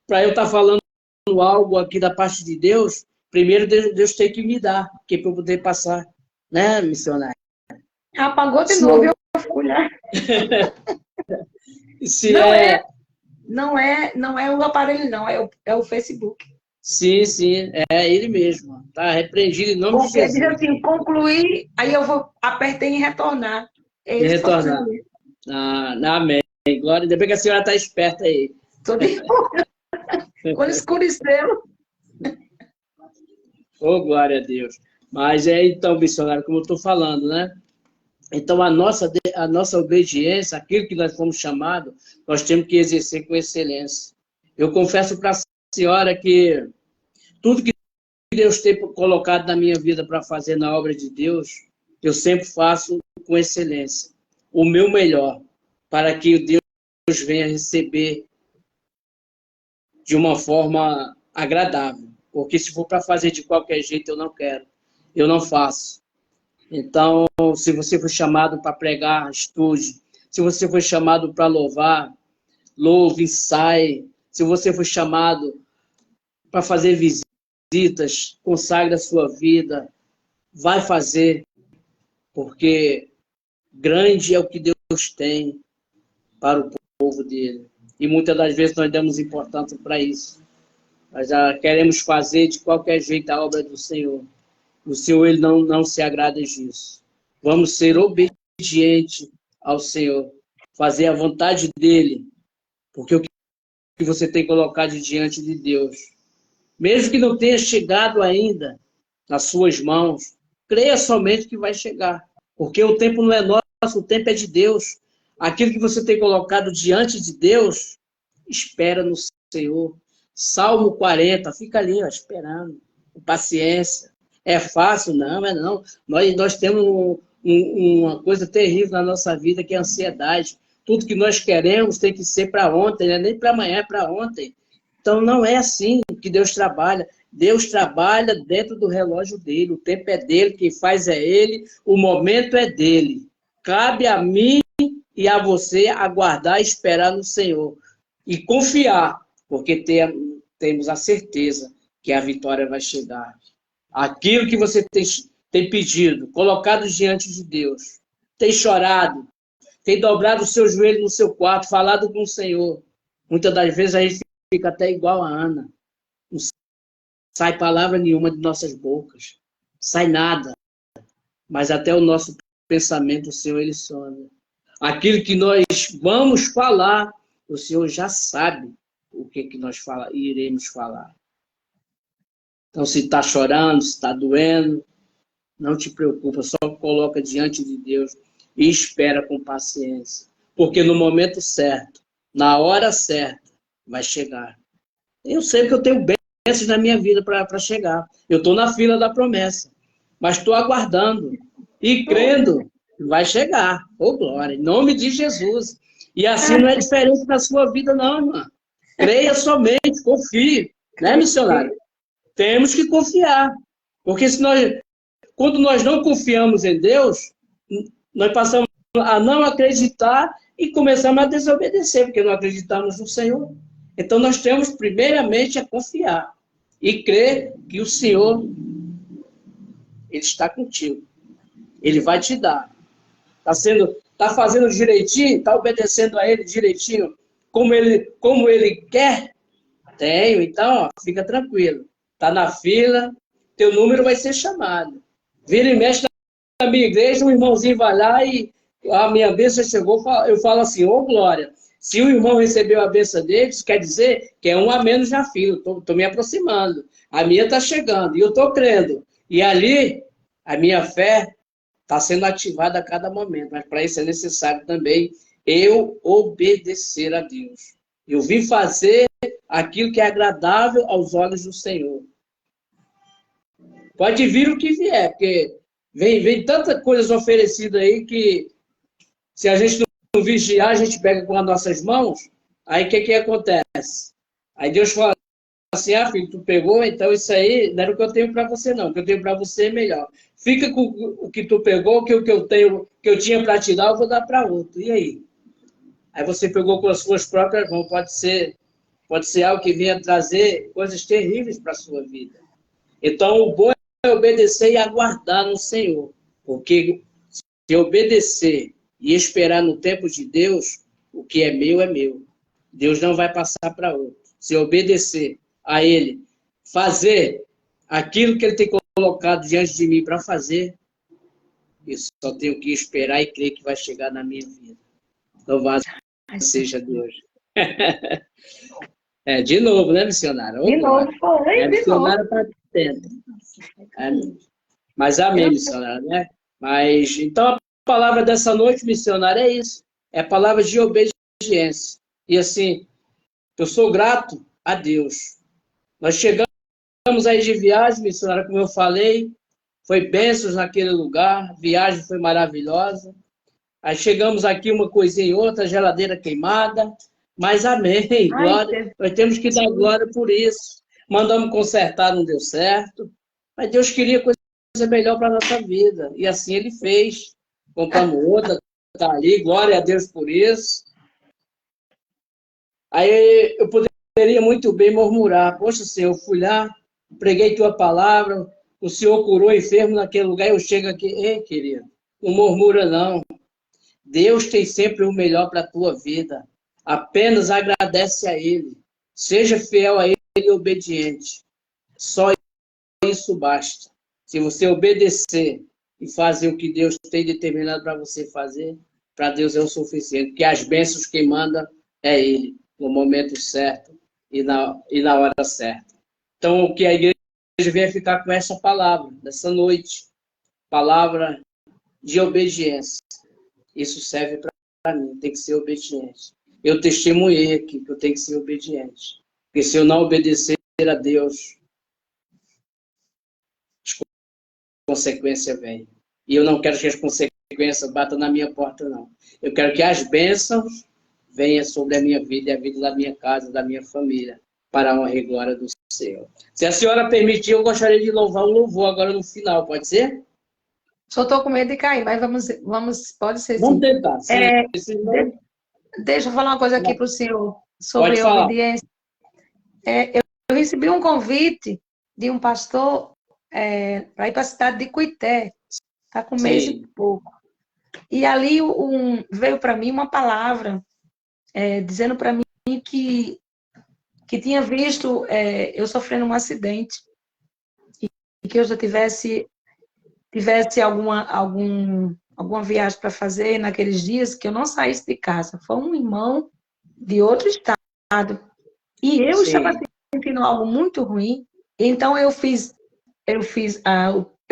para eu estar falando algo aqui da parte de Deus, primeiro Deus tem que me dar, que é para eu poder passar, né, missionário? Apagou de novo, eu fui, né? Não é o aparelho, não, é o Facebook. Sim, é ele mesmo. Está repreendido em nome de Jesus. Porque diz assim, concluir, aí eu apertei em retornar. Em retornar. Amém. Glória, ainda bem que a senhora está esperta aí. Estou de quando escureceu. Oh, glória a Deus. Mas então, missionário, como eu estou falando, né? Então, a nossa obediência, aquilo que nós fomos chamados, nós temos que exercer com excelência. Eu confesso para a senhora que tudo que Deus tem colocado na minha vida para fazer na obra de Deus, eu sempre faço com excelência. O meu melhor, para que Deus venha receber de uma forma agradável. Porque se for para fazer de qualquer jeito, eu não quero. Eu não faço. Então, se você for chamado para pregar, estude. Se você for chamado para louvar, louve, ensaie. Se você for chamado para fazer visitas, consagre a sua vida, vai fazer, porque grande é o que Deus tem para o povo dele. E muitas das vezes nós damos importância para isso. Nós já queremos fazer de qualquer jeito a obra do Senhor. O Senhor ele não se agrada disso. Vamos ser obedientes ao Senhor, fazer a vontade dele, porque o que você tem colocado diante de Deus, mesmo que não tenha chegado ainda nas suas mãos, creia somente que vai chegar, porque o tempo não é nosso, o tempo é de Deus. Aquilo que você tem colocado diante de Deus, espera no Senhor. Salmo 40, fica ali, ó, esperando, com paciência. É fácil? Não, é não. Nós temos uma coisa terrível na nossa vida, que é a ansiedade. Tudo que nós queremos tem que ser para ontem, né? Nem para amanhã, é para ontem. Então, não é assim que Deus trabalha. Deus trabalha dentro do relógio dele. O tempo é dele, quem faz é ele, o momento é dele. Cabe a mim e a você aguardar e esperar no Senhor. E confiar, porque temos a certeza que a vitória vai chegar. Aquilo que você tem pedido, colocado diante de Deus, tem chorado, tem dobrado o seu joelho no seu quarto, falado com o Senhor. Muitas das vezes a gente fica até igual a Ana. Não sai palavra nenhuma de nossas bocas. Sai nada. Mas até o nosso pensamento, o Senhor, Ele sonda. Aquilo que nós vamos falar, o Senhor já sabe o que nós iremos falar. Então, se está chorando, se está doendo, não te preocupa, só coloca diante de Deus e espera com paciência. Porque no momento certo, na hora certa, vai chegar. Eu sei que eu tenho bênçãos na minha vida para chegar. Eu estou na fila da promessa, mas estou aguardando e crendo que vai chegar. Ô, glória, em nome de Jesus. E assim não é diferente na sua vida, não, irmã. Creia somente, confie. Né, missionário? Temos que confiar. Porque se quando nós não confiamos em Deus, nós passamos a não acreditar e começamos a desobedecer, porque não acreditamos no Senhor. Então, nós temos, primeiramente, a confiar e crer que o Senhor, Ele está contigo. Ele vai te dar. Está fazendo direitinho? Está obedecendo a Ele direitinho? Como ele quer? Tenho. Então, ó, fica tranquilo. Está na fila, teu número vai ser chamado. Vira e mexe na minha igreja, um irmãozinho vai lá e a minha bênção chegou, eu falo assim, ô glória, se o irmão recebeu a bênção dele, isso quer dizer que é um a menos na fila, estou me aproximando. A minha está chegando e eu estou crendo. E ali, a minha fé está sendo ativada a cada momento, mas para isso é necessário também eu obedecer a Deus. Eu vim fazer aquilo que é agradável aos olhos do Senhor. Pode vir o que vier, porque vem tanta coisa oferecida aí que se a gente não vigiar, a gente pega com as nossas mãos, aí o que acontece? Aí Deus fala assim, filho, tu pegou, então isso aí não era o que eu tenho para você, não. O que eu tenho para você é melhor. Fica com o que tu pegou, que o que eu tinha para te dar, eu vou dar para outro. E aí? Aí você pegou com as suas próprias mãos, pode ser algo que venha trazer coisas terríveis para a sua vida. Então, o bom é obedecer e aguardar no Senhor. Porque se obedecer e esperar no tempo de Deus, o que é meu. Deus não vai passar para outro. Se obedecer a Ele, fazer aquilo que Ele tem colocado diante de mim para fazer, eu só tenho que esperar e crer que vai chegar na minha vida. Louvado seja Deus. De novo, né, missionária? De novo, foi, de missionária está atenta. Mas amém, missionária, né? Mas, então, a palavra dessa noite, missionária, é isso. É a palavra de obediência. E assim, eu sou grato a Deus. Nós chegamos aí de viagem, missionária, como eu falei, foi bênçãos naquele lugar, a viagem foi maravilhosa. Aí chegamos aqui, uma coisinha e outra, geladeira queimada, mas amém, glória. Nós temos que dar glória por isso. Mandamos consertar, não deu certo. Mas Deus queria coisa melhor para a nossa vida. E assim Ele fez. Compramos outra, está ali, glória a Deus por isso. Aí eu poderia muito bem murmurar. Poxa, Senhor, eu fui lá, preguei Tua palavra, o Senhor curou enfermo naquele lugar, eu chego aqui. Ei, querido, não murmura não. Deus tem sempre o melhor para a tua vida. Apenas agradece a Ele. Seja fiel a Ele e obediente. Só isso basta. Se você obedecer e fazer o que Deus tem determinado para você fazer, para Deus é o suficiente. Porque as bênçãos quem manda é Ele, no momento certo e na hora certa. Então, que a igreja venha ficar com essa palavra, nessa noite. Palavra de obediência. Isso serve para mim, tem que ser obediente. Eu testemunhei aqui que eu tenho que ser obediente. Porque se eu não obedecer a Deus, as consequências vêm. E eu não quero que as consequências batam na minha porta, não. Eu quero que as bênçãos venham sobre a minha vida e a vida da minha casa, da minha família, para a honra e glória do Senhor. Se a senhora permitir, eu gostaria de louvar um louvor agora no final, pode ser? Só estou com medo de cair, mas vamos pode ser sim. Vamos tentar. Deixa eu falar uma coisa aqui para o senhor sobre a obediência. Eu recebi um convite de um pastor para ir para a cidade de Cuité. Está com mês e pouco. E ali veio para mim uma palavra dizendo para mim que tinha visto eu sofrendo um acidente. que eu já tivesse alguma viagem para fazer naqueles dias que eu não saísse de casa. Foi um irmão de outro estado. E eu estava Sim. sentindo algo muito ruim. Então eu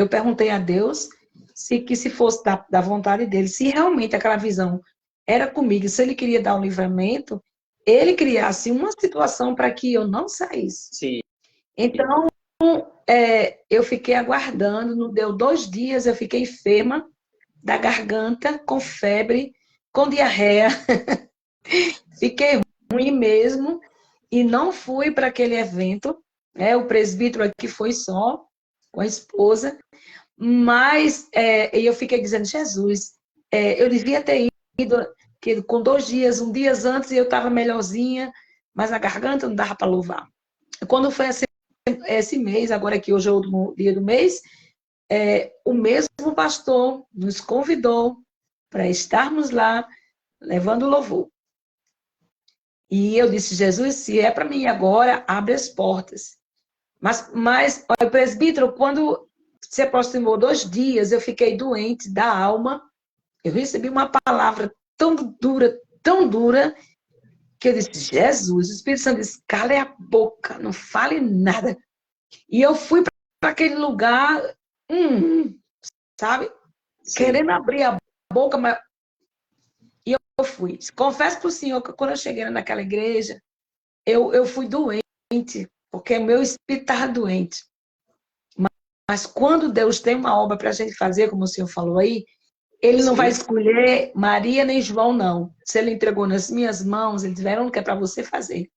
perguntei a Deus se fosse da vontade dele, se realmente aquela visão era comigo, se ele queria dar um livramento, ele criasse uma situação para que eu não saísse. Sim. Então, eu fiquei aguardando, não deu 2 dias, eu fiquei enferma da garganta, com febre, com diarreia. Fiquei ruim mesmo e não fui para aquele evento. O presbítero aqui foi só, com a esposa, mas eu fiquei dizendo, Jesus, eu devia ter ido, que com 2 dias, 1 dia antes eu estava melhorzinha, mas a garganta não dava para louvar. Quando foi esse mês, agora que hoje é o último dia do mês, o mesmo pastor nos convidou para estarmos lá levando louvor. E eu disse, Jesus, se é para mim agora, abre as portas. Mas olha, presbítero, quando se aproximou 2 dias, eu fiquei doente da alma. Eu recebi uma palavra tão dura, que eu disse, Jesus, o Espírito Santo disse, cale a boca, não fale nada. E eu fui para aquele lugar, sabe? Sim. Querendo abrir a boca, mas eu fui. Confesso para o senhor que quando eu cheguei naquela igreja, eu fui doente, porque meu espírito estava doente. Mas quando Deus tem uma obra para a gente fazer, como o senhor falou aí, ele não vai escolher Maria nem João, não. Se ele entregou nas minhas mãos, ele tiveram que é para você fazer.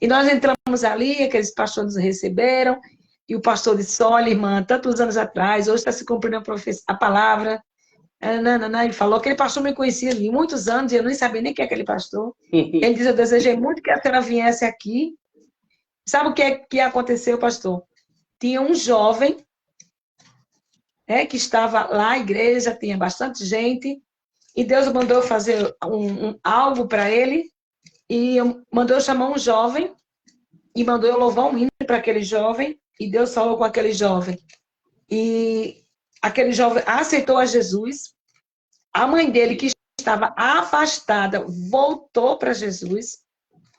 E nós entramos ali, aqueles pastores nos receberam, e o pastor disse, olha, irmã, tantos anos atrás, hoje está se cumprindo a palavra. Ele falou, aquele pastor me conhecia ali muitos anos, e eu nem sabia nem quem é aquele pastor. Ele disse, eu desejei muito que a senhora viesse aqui. Sabe o que aconteceu, pastor? Tinha um jovem que estava lá, a igreja, tinha bastante gente, e Deus mandou fazer algo para ele, e mandou chamar um jovem, e mandou eu louvar um hino para aquele jovem, e Deus falou com aquele jovem. E aquele jovem aceitou a Jesus, a mãe dele, que estava afastada, voltou para Jesus.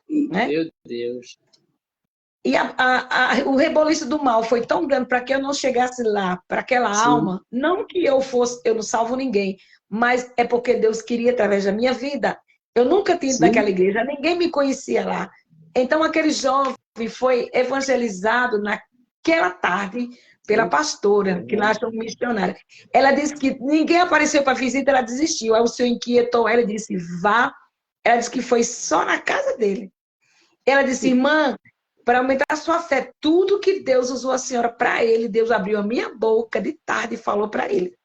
Né? Meu Deus. E o reboliço do mal foi tão grande para que eu não chegasse lá, para aquela alma. Não que eu não salvo ninguém, mas é porque Deus queria através da minha vida. Eu nunca tinha ido naquela igreja, ninguém me conhecia lá. Então, aquele jovem foi evangelizado naquela tarde pela pastora, que lá achou missionária. Ela disse que ninguém apareceu para visita, ela desistiu. Aí o senhor inquietou ela e disse, vá. Ela disse que foi só na casa dele. Ela disse, irmã, para aumentar a sua fé, tudo que Deus usou a senhora para ele, Deus abriu a minha boca de tarde e falou para ele.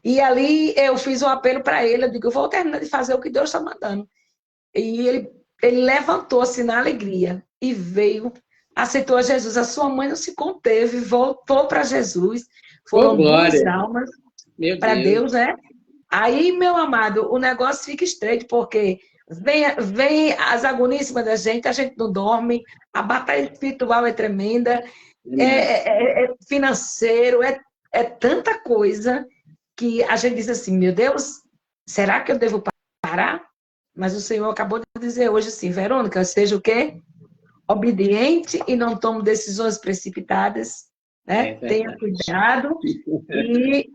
E ali eu fiz um apelo para ele, eu digo, eu vou terminar de fazer o que Deus está mandando. E ele levantou-se na alegria e veio, aceitou a Jesus. A sua mãe não se conteve, voltou para Jesus. Foram 2 almas para Deus, né? Aí, meu amado, o negócio fica estreito, porque vem as agonias da gente, a gente não dorme, a batalha espiritual é tremenda, é financeiro, é tanta coisa que a gente diz assim, meu Deus, será que eu devo parar? Mas o Senhor acabou de dizer hoje assim, Verônica, seja o quê? Obediente e não tome decisões precipitadas, né? Tenha cuidado. E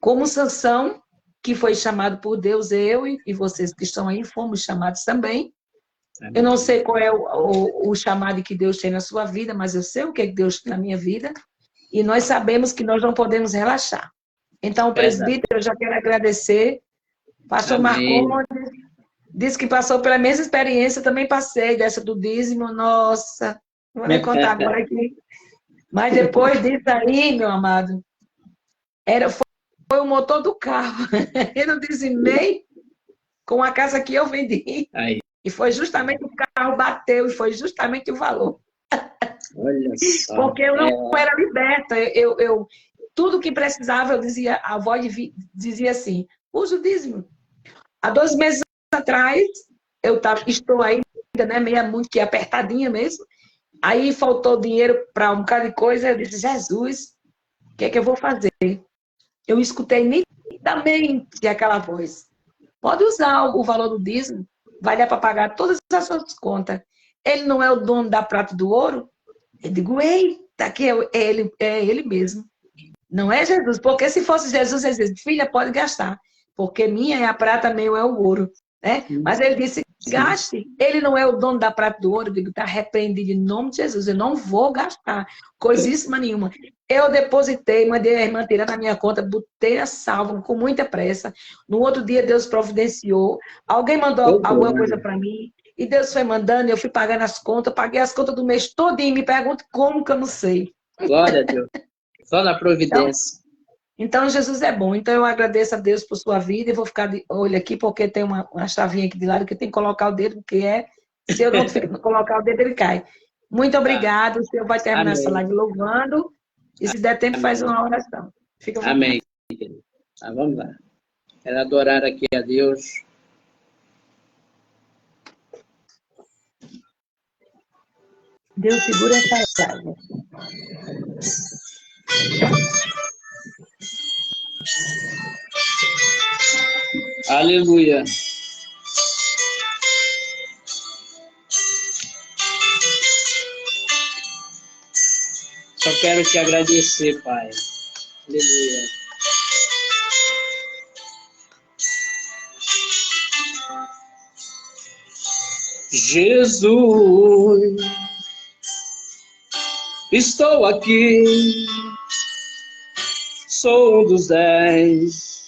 como Sansão, que foi chamado por Deus, eu e vocês que estão aí, fomos chamados também. Eu não sei qual é o chamado que Deus tem na sua vida, mas eu sei o que Deus tem na minha vida. E nós sabemos que nós não podemos relaxar. Então, o presbítero, eu já quero agradecer. Pastor Marcondes disse que passou pela mesma experiência, também passei dessa do dízimo. Nossa, não vou nem contar agora aqui. Mas depois disso aí, meu amado, foi o motor do carro. Eu dizimei com a casa que eu vendi. Aí. E foi justamente o carro bateu, e foi justamente o valor. Olha só. Porque eu não era liberta. Tudo que precisava, eu dizia, a voz dizia assim, usa o dízimo. Há 2 meses atrás, estou ainda, né, meio muito que apertadinha mesmo, Aí faltou dinheiro para um bocado de coisa, eu disse, Jesus, o que é que eu vou fazer? Eu escutei nitidamente aquela voz. Pode usar o valor do dízimo, vai dar para pagar todas as suas contas. Ele não é o dono da prata e do ouro? Eu digo, eita, que é ele mesmo. Não é Jesus, porque se fosse Jesus, ele disse, filha, pode gastar, porque minha é a prata, meu é o ouro. Né? Mas ele disse, gaste. Ele não é o dono da prata e do ouro. Eu digo, está repreendido em nome de Jesus, eu não vou gastar coisíssima nenhuma. Eu depositei, mandei a irmã tirar na minha conta, botei a salvo com muita pressa. No outro dia, Deus providenciou. Alguém mandou alguma coisa para mim, e Deus foi mandando, eu fui pagando as contas, paguei as contas do mês todo e me pergunto como que eu não sei. Glória a Deus. Só na providência. Então, Jesus é bom. Então, eu agradeço a Deus por sua vida e vou ficar de olho aqui, porque tem uma chavinha aqui de lado que tem que colocar o dedo, porque se eu não colocar o dedo, ele cai. Muito obrigado. O senhor vai terminar essa live louvando. E se der tempo, faz uma oração. Fica Amém. Ah, vamos lá. Quero adorar aqui a Deus. Deus segura essa live. Aleluia. Só quero te agradecer, Pai. Aleluia. Jesus, estou aqui, sou um dos 10.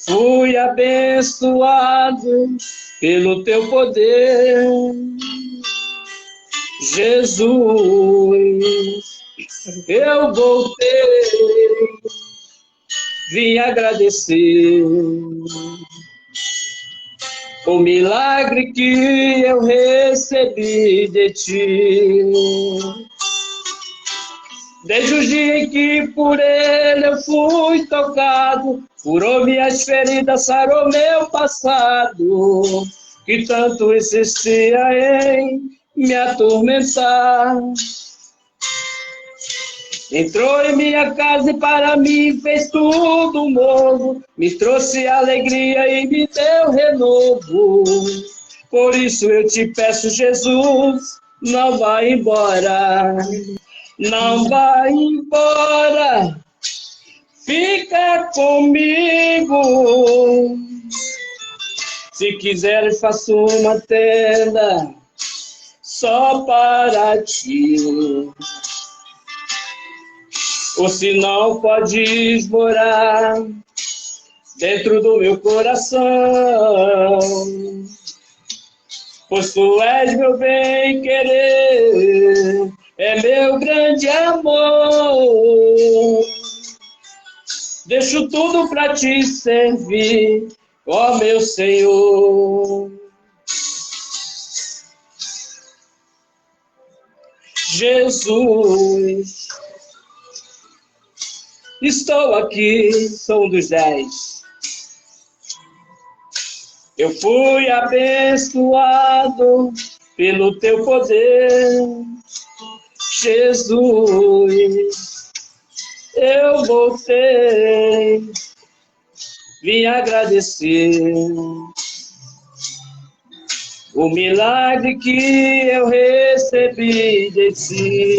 Fui abençoado pelo teu poder, Jesus. Eu voltei, vim agradecer o milagre que eu recebi de ti. Desde o dia em que por ele eu fui tocado, curou minhas feridas, sarou meu passado, que tanto insistia em me atormentar. Entrou em minha casa e para mim fez tudo novo, me trouxe alegria e me deu renovo. Por isso eu te peço, Jesus, não vá embora. Não vai embora, fica comigo. Se quiseres, faço uma tenda só para ti. Ou se não, podes morar dentro do meu coração. Pois tu és meu bem-querer, é meu grande amor. Deixo tudo para te servir, ó meu Senhor. Jesus, estou aqui, sou um dos 10. Eu fui abençoado pelo teu poder, Jesus. Eu voltei, vim agradecer o milagre que eu recebi de ti.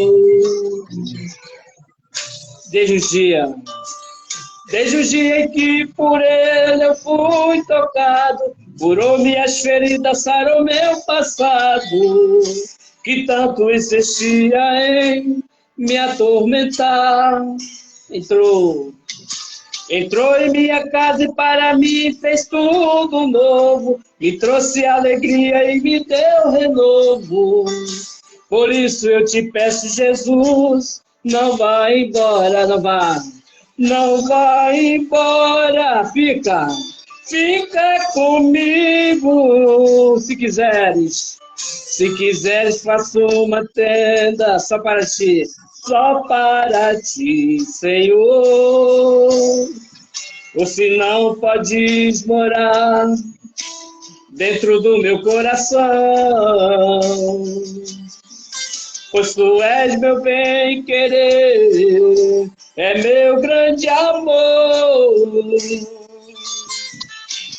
Desde o dia em que por ele eu fui tocado, curou minhas feridas, sarou meu passado, que tanto insistia em me atormentar. Entrou em minha casa e para mim fez tudo novo, me trouxe alegria e me deu renovo. Por isso eu te peço, Jesus, não vá embora, não vá embora, fica comigo. Se quiseres, faço uma tenda só para ti, Senhor. Ou se não, podes morar dentro do meu coração. pois tu és meu bem-querer, é meu grande amor.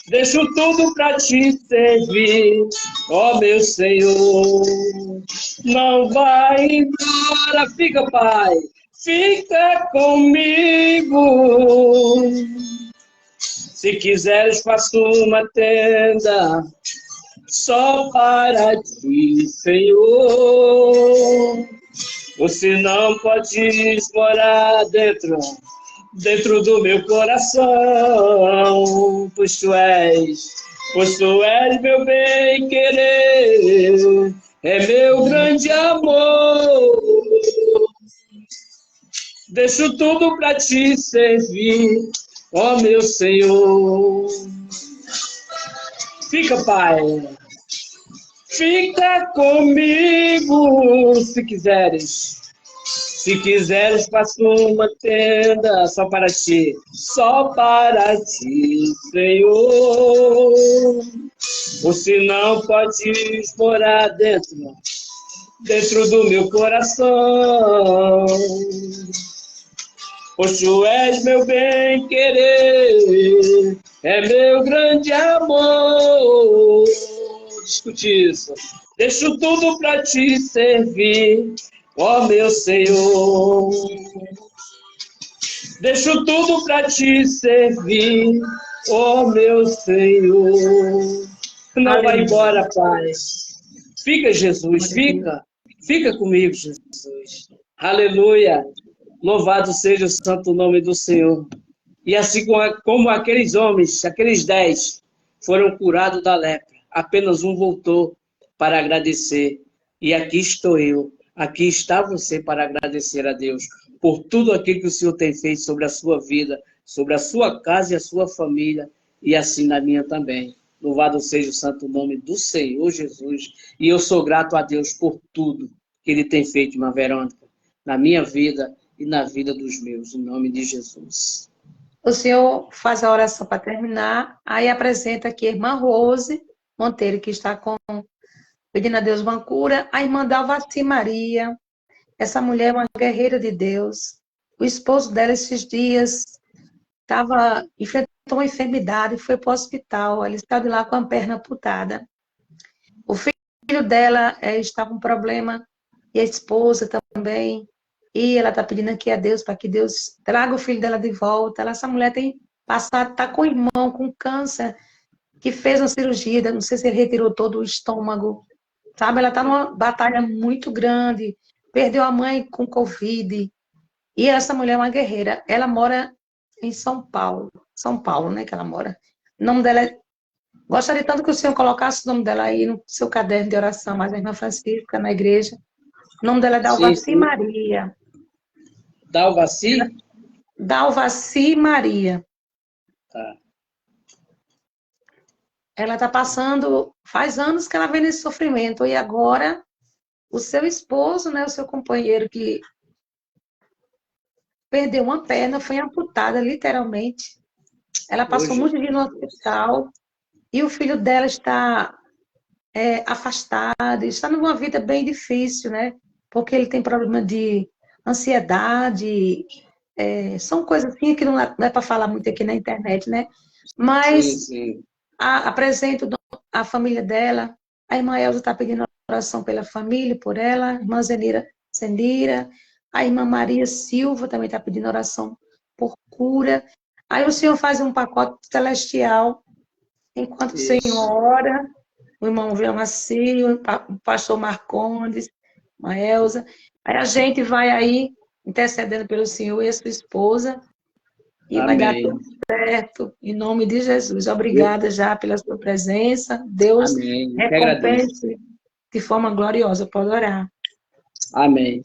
Deixo tudo para te servir, ó meu Senhor. Não vai embora, fica, Pai, fica comigo. Se quiseres, faço uma tenda só para ti, Senhor. Você não podes morar dentro do meu coração, pois tu és meu bem-querer, é meu grande amor. Deixo tudo para te servir, ó meu Senhor. Fica, Pai, fica comigo, se quiseres. Se quiseres, faço uma tenda só para ti, Senhor. Você não podes morar dentro do meu coração, pois tu és meu bem-querer, é meu grande amor. Discute isso. Deixo tudo para te servir, ó meu Senhor. Deixo tudo para te servir, ó meu Senhor. Não vai embora, Pai. Fica, Jesus, fica. Fica comigo, Jesus. Aleluia. Louvado seja o santo nome do Senhor. E assim como aqueles homens, aqueles 10, foram curados da lepra, apenas um voltou para agradecer. E aqui estou eu, aqui está você para agradecer a Deus por tudo aquilo que o Senhor tem feito sobre a sua vida, sobre a sua casa e a sua família, e assim na minha também. Louvado seja o santo nome do Senhor Jesus. E eu sou grato a Deus por tudo que Ele tem feito, irmã Verônica, na minha vida e na vida dos meus, em nome de Jesus. O senhor faz a oração para terminar, aí apresenta aqui a irmã Rose Monteiro, que está pedindo a Deus uma cura, a irmã Dalvaci Maria, essa mulher é uma guerreira de Deus, o esposo dela esses dias enfrentou uma enfermidade, foi para o hospital, ele está de lá com a perna amputada. O filho dela está com problema, e a esposa também, e ela está pedindo aqui a Deus para que Deus traga o filho dela de volta. Essa mulher tem passado, está com o irmão com câncer, que fez uma cirurgia, não sei se ele retirou todo o estômago, sabe? Ela está numa batalha muito grande, perdeu a mãe com Covid, e essa mulher é uma guerreira. Ela mora em São Paulo, né, que ela mora. O nome dela gostaria tanto que o senhor colocasse o nome dela aí no seu caderno de oração, mas a irmã Francisca, na igreja. O nome dela é Dalvaci Maria. Dalvaci? Dalvaci Maria. Tá. Ela está passando, faz anos que ela vem nesse sofrimento, e agora o seu esposo, né, o seu companheiro que perdeu uma perna, foi amputada, literalmente. Ela passou muito dia no hospital, e o filho dela está afastado, está numa vida bem difícil, né? Porque ele tem problema de ansiedade, são coisas assim que não é para falar muito aqui na internet, né? Mas sim. Apresento a família dela, a irmã Elza está pedindo oração pela família, por ela, a irmã Zenira, a irmã Maria Silva também está pedindo oração por cura. Aí o Senhor faz um pacote celestial, enquanto o Senhor ora, o irmão Vila Macio, o pastor Marcondes, a Elza. Aí a gente vai aí intercedendo pelo Senhor e a sua esposa, e amém. Vai dar tudo certo, em nome de Jesus. Obrigada já pela sua presença. Deus recompense de forma gloriosa. Pode orar. Amém.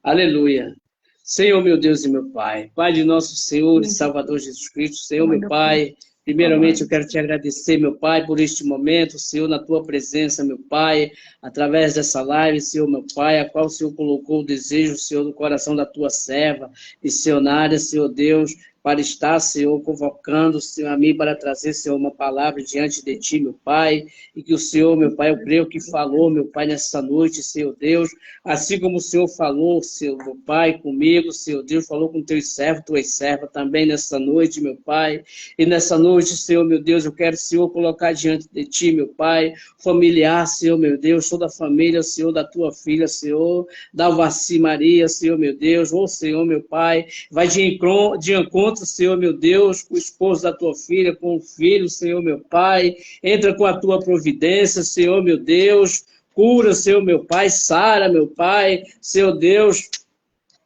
Aleluia. Senhor, meu Deus e meu Pai, Pai de nosso Senhor e Salvador Jesus Cristo, Senhor, meu Pai, primeiramente eu quero te agradecer, meu Pai, por este momento, Senhor, na tua presença, meu Pai, através dessa live, Senhor, meu Pai, a qual o Senhor colocou o desejo, Senhor, no coração da tua serva, missionária, Senhor Deus, para estar, Senhor, convocando, Senhor, a mim para trazer, Senhor, uma palavra diante de Ti, meu Pai, e que o Senhor, meu Pai, eu creio que falou, meu Pai, nessa noite, Senhor Deus, assim como o Senhor falou, Senhor, meu Pai, comigo, Senhor Deus, falou com teus servos, tuas servas também nessa noite, meu Pai, e nessa noite, Senhor, meu Deus, eu quero, Senhor, colocar diante de Ti, meu Pai, familiar, Senhor, meu Deus, toda a família, Senhor, da Tua filha, Senhor, da Alvaci Maria, Senhor, meu Deus, ô Senhor, meu Pai, vai de encontro, Senhor, meu Deus, com o esposo da tua filha, com o filho, Senhor, meu Pai. Entra com a tua providência, Senhor, meu Deus. Cura, Senhor, meu Pai. Sara, meu Pai. Senhor Deus,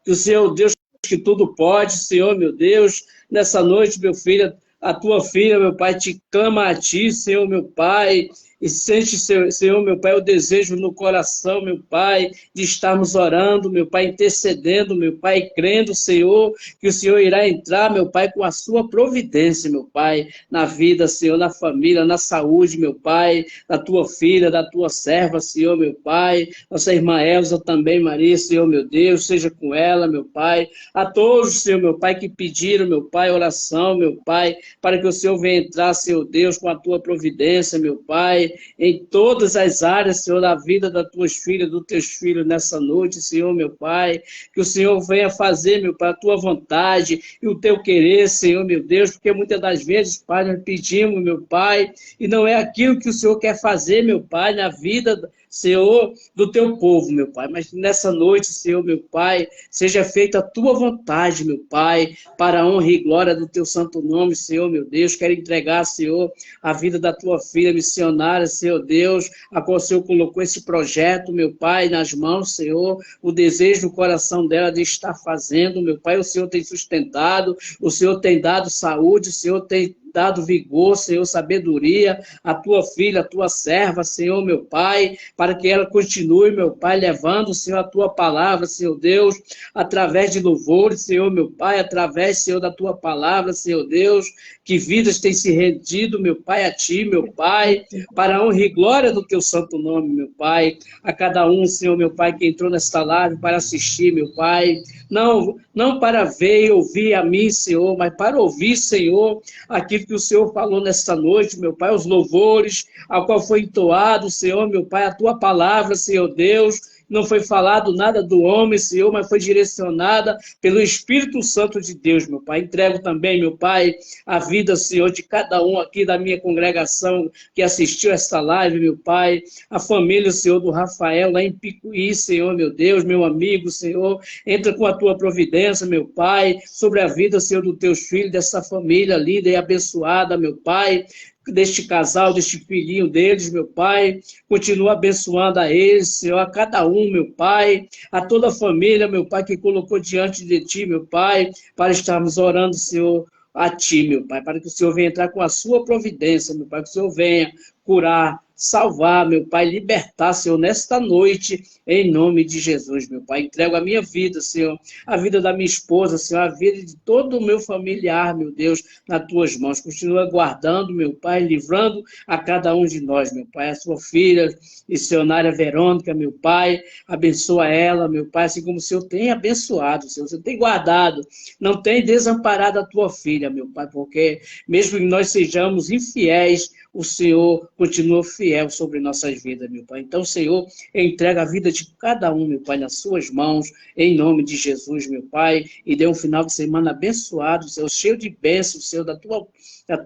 que o Senhor Deus que tudo pode, Senhor, meu Deus. Nessa noite, meu filho, a tua filha, meu Pai, te clama a ti, Senhor, meu Pai. E sente, Senhor, meu Pai, o desejo no coração, meu Pai, de estarmos orando, meu Pai, intercedendo, meu Pai, crendo, Senhor, que o Senhor irá entrar, meu Pai, com a sua providência, meu Pai, na vida, Senhor, na família, na saúde, meu Pai, da tua filha, da tua serva, Senhor, meu Pai, nossa irmã Elza também, Maria, Senhor, meu Deus, seja com ela, meu Pai, a todos, Senhor, meu Pai, que pediram, meu Pai, oração, meu Pai, para que o Senhor venha entrar, Senhor Deus, com a tua providência, meu Pai, em todas as áreas, Senhor, da vida das tuas filhas, dos teus filhos nessa noite, Senhor, meu Pai, que o Senhor venha fazer, meu Pai, a tua vontade e o teu querer, Senhor, meu Deus, porque muitas das vezes, Pai, nós pedimos, meu Pai, e não é aquilo que o Senhor quer fazer, meu Pai, na vida, Senhor, do teu povo, meu Pai, mas nessa noite, Senhor, meu Pai, seja feita a tua vontade, meu Pai, para a honra e glória do teu santo nome, Senhor, meu Deus, quero entregar, Senhor, a vida da tua filha missionária, Senhor Deus, a qual o Senhor colocou esse projeto, meu Pai, nas mãos, Senhor, o desejo do coração dela de estar fazendo, meu Pai, o Senhor tem sustentado, o Senhor tem dado saúde, o Senhor tem dado vigor, Senhor, sabedoria, a tua filha, a tua serva, Senhor, meu Pai, para que ela continue, meu Pai, levando, Senhor, a tua palavra, Senhor Deus, através de louvores, Senhor, meu Pai, através, Senhor, da tua palavra, Senhor Deus, que vidas têm se rendido, meu Pai, a ti, meu Pai, para a honra e glória do teu santo nome, meu Pai, a cada um, Senhor, meu Pai, que entrou nesta live para assistir, meu Pai, não para ver e ouvir a mim, Senhor, mas para ouvir, Senhor, aquilo que o Senhor falou nesta noite, meu Pai, os louvores, ao qual foi entoado, Senhor, meu Pai, a tua palavra, Senhor Deus, não foi falado nada do homem, Senhor, mas foi direcionada pelo Espírito Santo de Deus, meu Pai. Entrego também, meu Pai, a vida, Senhor, de cada um aqui da minha congregação que assistiu esta live, meu Pai, a família, Senhor, do Rafael, lá em Picuí, Senhor, meu Deus, meu amigo, Senhor, entra com a tua providência, meu Pai, sobre a vida, Senhor, dos teus filhos, dessa família linda e abençoada, meu Pai, deste casal, deste filhinho deles, meu Pai, continua abençoando a eles, Senhor, a cada um, meu Pai, a toda a família, meu Pai, que colocou diante de Ti, meu Pai, para estarmos orando, Senhor, a Ti, meu Pai, para que o Senhor venha entrar com a sua providência, meu Pai, que o Senhor venha curar, salvar, meu Pai, libertar, Senhor, nesta noite, em nome de Jesus, meu Pai. Entrego a minha vida, Senhor, a vida da minha esposa, Senhor, a vida de todo o meu familiar, meu Deus, nas tuas mãos. Continua guardando, meu Pai, livrando a cada um de nós, meu Pai. A sua filha, missionária Verônica, meu Pai, abençoa ela, meu Pai, assim como o Senhor tem abençoado, Senhor, você tem guardado, não tem desamparado a tua filha, meu Pai, porque mesmo que nós sejamos infiéis, o Senhor continua fiel sobre nossas vidas, meu Pai. Então, Senhor, entrega a vida de cada um, meu Pai, nas suas mãos, em nome de Jesus, meu Pai, e dê um final de semana abençoado, Senhor, cheio de bênçãos, Senhor, das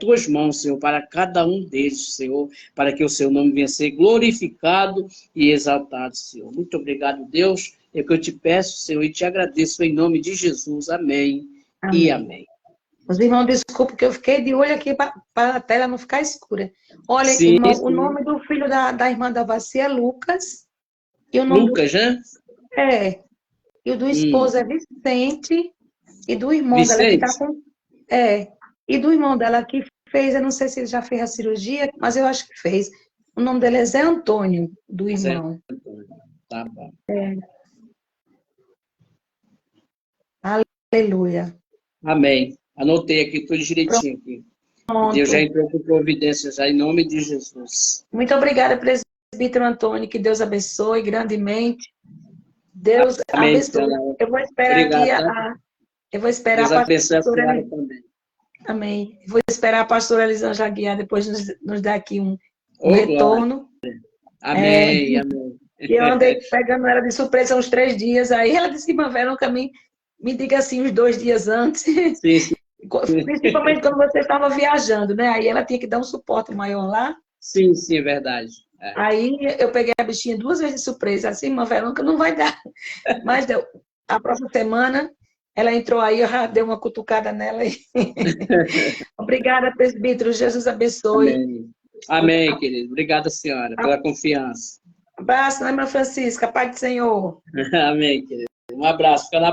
tuas mãos, Senhor, para cada um deles, Senhor, para que o seu nome venha a ser glorificado e exaltado, Senhor. Muito obrigado, Deus, é o que eu te peço, Senhor, e te agradeço em nome de Jesus. Amém. Amém. E amém. Os irmãos, desculpa que eu fiquei de olho aqui para a tela não ficar escura. Olha, Sim, irmão, sim. o nome do filho da irmã da Vacia é Lucas. E o nome Lucas, né? E o do esposo é Vicente. E do irmão dela que está Vicente? com... E do irmão dela que fez, eu não sei se ele já fez a cirurgia, mas eu acho que fez. O nome dele é Zé Antônio, do irmão. Zé Antônio. Tá bom. Aleluia. Amém. Anotei aqui tudo direitinho. Aqui. Deus já entrou com providência, já em nome de Jesus. Muito obrigada, presbítero Antônio, que Deus abençoe grandemente. Deus Amém, abençoe. senhora. Eu vou esperar Obrigado, aqui Eu vou esperar Deus a abençoe a pastora senhora também. Amém. Vou esperar a pastora Elisângela Guiar depois nos dar aqui um Ô, glória. retorno. Amém, amém. E eu andei pegando ela de surpresa uns 3 dias. Aí ela disse que nunca me diga assim uns 2 dias antes. Sim, sim. Principalmente quando você estava viajando, né? Aí ela tinha que dar um suporte maior lá. Sim, sim, é verdade. É. Aí eu peguei a bichinha 2 vezes de surpresa. Assim, irmã Verônica não vai dar. Mas deu. A próxima semana ela entrou aí, eu já dei uma cutucada nela. Obrigada, presbítero. Jesus abençoe. Amém. Amém, querido. Obrigada, senhora, pela confiança. Abraço, né, irmã Francisca? Paz do Senhor. Amém, querido. Um abraço. Fica na